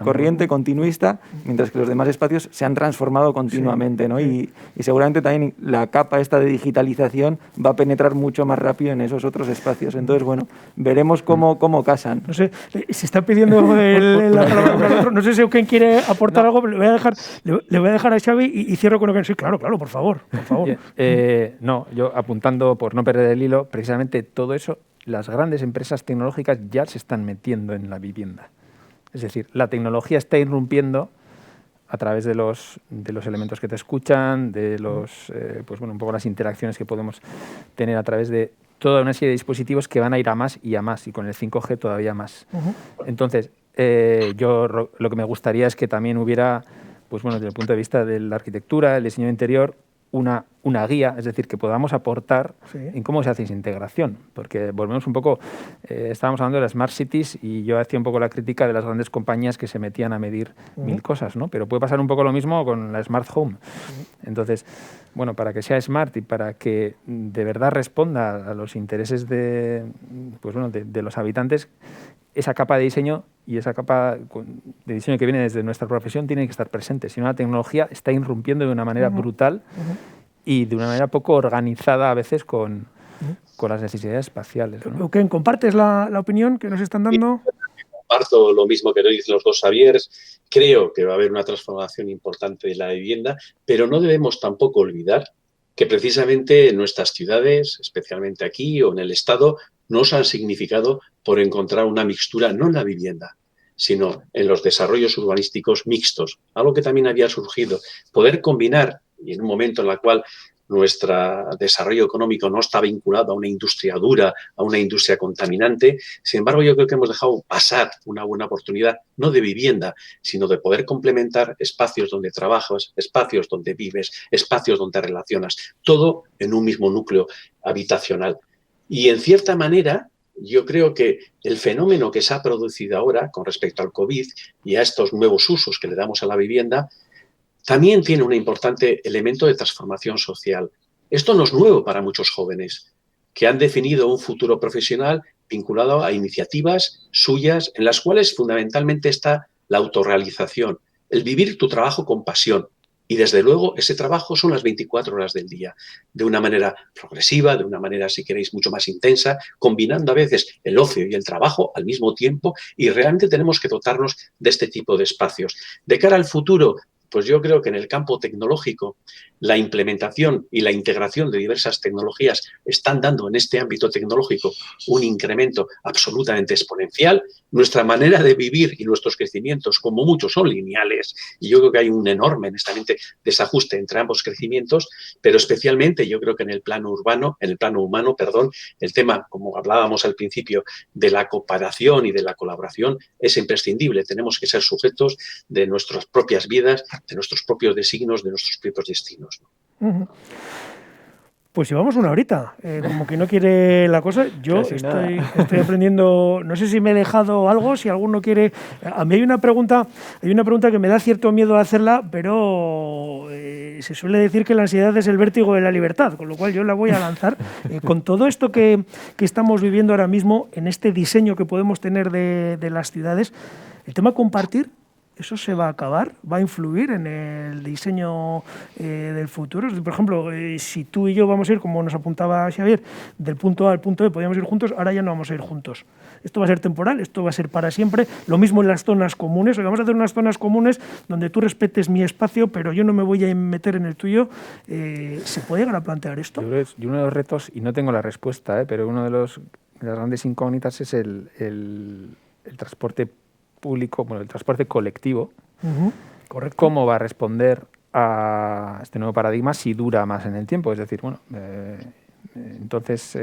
corriente, continuista, mientras que los demás espacios se han transformado continuamente, ¿no? Y seguramente también la capa esta de digitalización va a penetrar mucho más rápido en esos otros espacios. Entonces, bueno, veremos cómo casan. No sé, se está pidiendo la palabra para el otro. No sé si alguien quiere aportar algo, pero le voy a dejar a Xavi y cierro con lo que... Sí, claro, por favor. No, yo apuntando, por no perder el hilo, precisamente todo eso las grandes empresas tecnológicas ya se están metiendo en la vivienda. Es decir, la tecnología está irrumpiendo a través de los elementos que te escuchan, de pues bueno, un poco las interacciones que podemos tener a través de toda una serie de dispositivos que van a ir a más, y con el 5G todavía más. Entonces, yo lo que me gustaría es que también hubiera, pues bueno, desde el punto de vista de la arquitectura, el diseño interior, una guía, es decir, que podamos aportar en cómo se hace esa integración. Porque volvemos un poco, estábamos hablando de las Smart Cities y yo hacía un poco la crítica de las grandes compañías que se metían a medir mil cosas, ¿no? Pero puede pasar un poco lo mismo con la Smart Home. Entonces, bueno, para que sea smart y para que de verdad responda a los intereses de los habitantes, esa capa de diseño y esa capa de diseño que viene desde nuestra profesión tiene que estar presente. Si no, la tecnología está irrumpiendo de una manera brutal y de una manera poco organizada a veces con las necesidades espaciales, ¿no? Euken, ¿compartes la opinión que nos están dando? Comparto lo mismo que dicen los dos Xaviers. Creo que va a haber una transformación importante de la vivienda, pero no debemos tampoco olvidar que precisamente en nuestras ciudades, especialmente aquí o en el Estado, nos han significado por encontrar una mixtura, no en la vivienda, sino en los desarrollos urbanísticos mixtos, algo que también había surgido. Poder combinar, y en un momento en el cual nuestro desarrollo económico no está vinculado a una industria dura, a una industria contaminante. Sin embargo, yo creo que hemos dejado pasar una buena oportunidad, no de vivienda, sino de poder complementar espacios donde trabajas, espacios donde vives, espacios donde relacionas, todo en un mismo núcleo habitacional. Y en cierta manera, yo creo que el fenómeno que se ha producido ahora con respecto al COVID y a estos nuevos usos que le damos a la vivienda, también tiene un importante elemento de transformación social. Esto no es nuevo para muchos jóvenes que han definido un futuro profesional vinculado a iniciativas suyas en las cuales fundamentalmente está la autorrealización, el vivir tu trabajo con pasión. Y desde luego ese trabajo son las 24 horas del día, de una manera progresiva, de una manera, si queréis, mucho más intensa, combinando a veces el ocio y el trabajo al mismo tiempo, y realmente tenemos que dotarnos de este tipo de espacios. De cara al futuro, pues yo creo que en el campo tecnológico la implementación y la integración de diversas tecnologías están dando en este ámbito tecnológico un incremento absolutamente exponencial. Nuestra manera de vivir y nuestros crecimientos, como muchos, son lineales y yo creo que hay un enorme, honestamente, desajuste entre ambos crecimientos, pero especialmente yo creo que en el plano humano, el tema, como hablábamos al principio, de la cooperación y de la colaboración es imprescindible. Tenemos que ser sujetos de nuestras propias vidas, de nuestros propios designios, de nuestros propios destinos, ¿no? Pues llevamos una horita, como que no quiere la cosa. Yo estoy aprendiendo, no sé si me he dejado algo, si alguno quiere. A mí hay una pregunta que me da cierto miedo hacerla, pero se suele decir que la ansiedad es el vértigo de la libertad, con lo cual yo la voy a lanzar. Con todo esto que estamos viviendo ahora mismo, en este diseño que podemos tener de las ciudades, el tema compartir, ¿eso se va a acabar? ¿Va a influir en el diseño del futuro? Por ejemplo, si tú y yo vamos a ir, como nos apuntaba Xavier, del punto A al punto B, podríamos ir juntos, ahora ya no vamos a ir juntos. Esto va a ser temporal, esto va a ser para siempre. Lo mismo en las zonas comunes. Vamos a hacer unas zonas comunes donde tú respetes mi espacio, pero yo no me voy a meter en el tuyo. ¿Se puede llegar a plantear esto? Yo creo que uno de los retos, y no tengo la respuesta, pero uno de las grandes incógnitas es el transporte público, el transporte colectivo. Correcto. ¿Cómo va a responder a este nuevo paradigma si dura más en el tiempo? Es decir, entonces,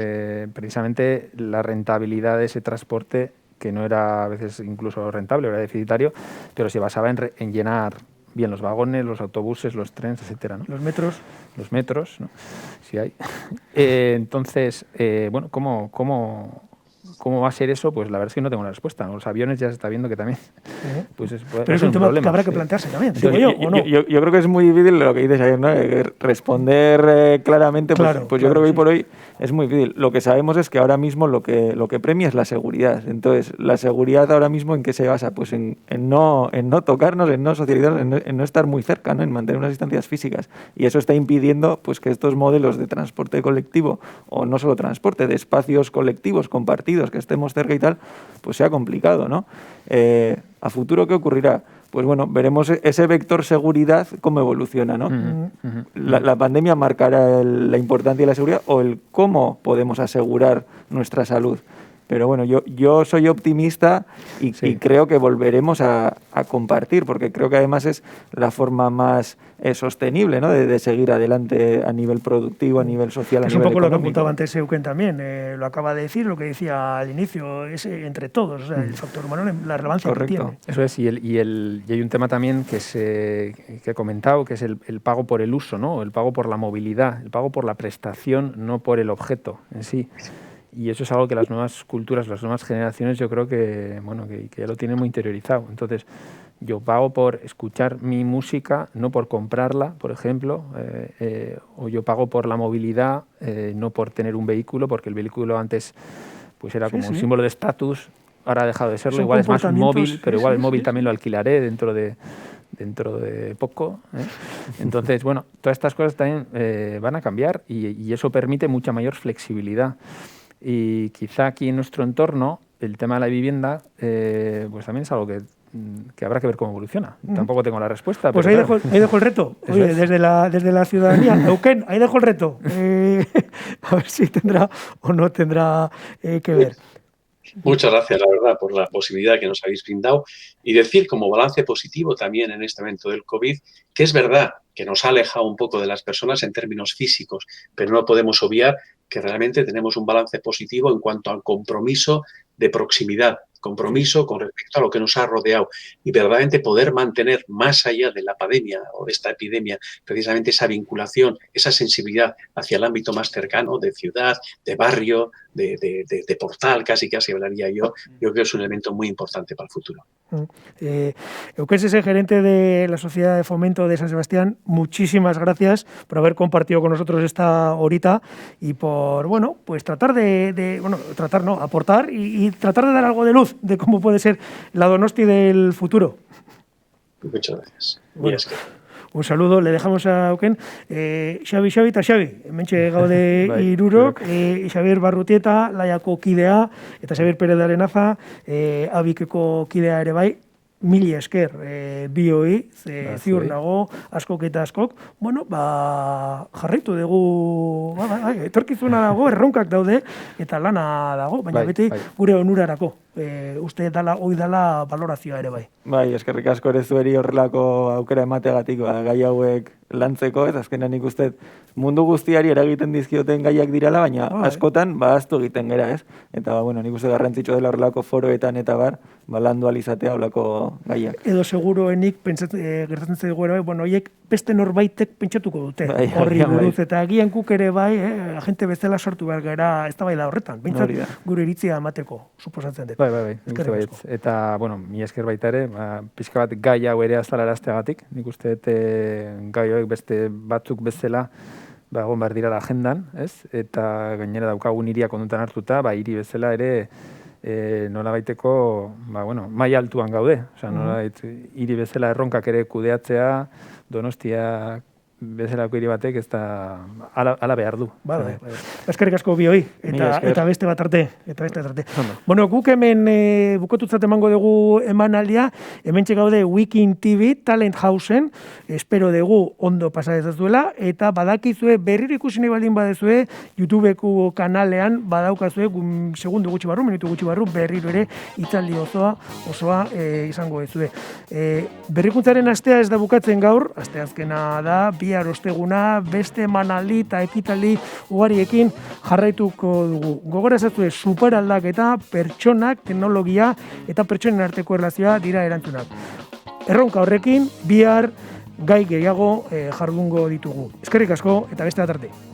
precisamente la rentabilidad de ese transporte, que no era a veces incluso rentable, era deficitario, pero se basaba en llenar bien los vagones, los autobuses, los trenes, etcétera, ¿no? Los metros. Los metros, ¿no? Sí hay. Entonces, ¿cómo va a ser eso? Pues la verdad es que no tengo una respuesta. Los aviones ya se está viendo que también. Pues pero es un tema que habrá que plantearse también. Yo creo que es muy difícil lo que dices ayer, ¿no? Responder claramente, pues yo creo que hoy por hoy es muy difícil. Lo que sabemos es que ahora mismo lo que premia es la seguridad. Entonces, la seguridad ahora mismo, ¿en qué se basa? Pues en no tocarnos, en no socializar, en no estar muy cerca, ¿no? En mantener unas distancias físicas. Y eso está impidiendo pues que estos modelos de transporte colectivo, o no solo transporte, de espacios colectivos compartidos, que estemos cerca y tal, pues sea complicado, ¿no? ¿A futuro qué ocurrirá? Pues bueno, veremos ese vector seguridad cómo evoluciona, ¿no? La pandemia marcará la importancia de la seguridad o el cómo podemos asegurar nuestra salud. Pero bueno, yo soy optimista y creo que volveremos a compartir, porque creo que además es la forma más sostenible, ¿no? de seguir adelante a nivel productivo, a nivel social, a nivel económico. Es un poco lo que apuntaba antes Euken también, lo acaba de decir, lo que decía al inicio, es entre todos, o sea, el factor humano, la relevancia que tiene. Eso es, y hay un tema también que he comentado, que es el pago por el uso, ¿no? El pago por la movilidad, el pago por la prestación, no por el objeto en sí. Y eso es algo que las nuevas culturas, las nuevas generaciones, yo creo que ya lo tienen muy interiorizado. Entonces, yo pago por escuchar mi música, no por comprarla, por ejemplo, o yo pago por la movilidad, no por tener un vehículo, porque el vehículo antes pues era como un símbolo de estatus, ahora ha dejado de serlo. Son igual es más un móvil, pero igual el móvil sí. también lo alquilaré dentro de poco. Entonces, bueno, todas estas cosas también van a cambiar y eso permite mucha mayor flexibilidad. Y quizá aquí en nuestro entorno el tema de la vivienda pues también es algo que habrá que ver cómo evoluciona. Tampoco tengo la respuesta. Pues pero ahí dejo el reto. Oye, desde la ciudadanía. Euken, ahí dejo el reto. A ver si tendrá o no tendrá que ver. Muchas gracias, la verdad, por la posibilidad que nos habéis brindado y decir como balance positivo también en este evento del COVID que es verdad que nos ha alejado un poco de las personas en términos físicos, pero no podemos obviar que realmente tenemos un balance positivo en cuanto al compromiso de proximidad, compromiso con respecto a lo que nos ha rodeado y verdaderamente poder mantener más allá de la pandemia o de esta epidemia precisamente esa vinculación, esa sensibilidad hacia el ámbito más cercano de ciudad, de barrio, de portal, casi hablaría yo creo que es un elemento muy importante para el futuro. Euken es el gerente de la Sociedad de Fomento de San Sebastián. Muchísimas gracias por haber compartido con nosotros esta horita y por, bueno, pues aportar y tratar de dar algo de luz de cómo puede ser la Donosti del futuro. Muchas gracias. Bueno, un saludo, le dejamos a Euken. Xabi eta Xabi, hementxe gaude hirurok, Xabier Barrutieta, Laiako kidea, eta Xabier Pérez de Arenaza, Abikeko kidea ere bai. Mila esker bioi, ziur nago, askok eta askok. Bueno, jarraitu dugu, etorkizuna dago, erronkak daude, eta lana dago, baina beti gure onurarako. Uste hoi dala valorazioa ere bai. Bai, eskerrik asko ere zueri horrelako aukera emategatik gai hauek lantzeko, eta azkenean nik uste mundu guztiari eragiten dizkioten gaiak dirala, baina askotan ahaztu egiten gera, ez? Eta, bueno, nik uste garrantzitsua dela horrelako foroetan eta landu alizatea horrelako gaiak. Edo seguruenik gertatzen zaigu ere, bueno, horiek beste norbaitek pentsatuko dute. Horri buruz, eta agian guk ere bai, agente bezala sortu behar gara eztabaida horretan. Bintzat gure iritzia emateko, suposatzen dut. Bai, eta, bueno, mi esker baita ere, pixka bat gai hau ere azalarazteagatik. Nik uste gai hauek beste batzuk bezala egon behar dira agendan, ez? Eta gainera daukagun hiria kontutan hartuta, hiri bezala ere nolabaiteko, mai altuan gaude. Osea, nolabait hiri bezala erronkak ere kudeatzea, Donostia bezalako hiri batek ez da ala behar du. Eskerrik asko bioi, eta beste bat arte. Bueno, guk hemen bukotutzat emango dugu emanaldia, hementxe gaude Wikin TV, Talent Houseen, espero dugu ondo pasa dezazuela, eta badakizue berriro ikusi nahi baldin badezue, YouTubeko kanalean badaukazue, segundu gutxi barru, minutu gutxi barru, berriro ere itzaldi osoa izango dezue. Berrikuntzaren astea ez da bukatzen gaur, asteazkena da, bihar osteguna, beste emanaldi eta ekitaldi ugariekin jarraituko dugu. Gogora ezazue superaldaketa, pertsonak, teknologia eta pertsonen arteko erlazioa dira erantzunak. Erronka horrekin, bihar gai gehiago jardungo ditugu. Eskerrik asko eta beste bat arte.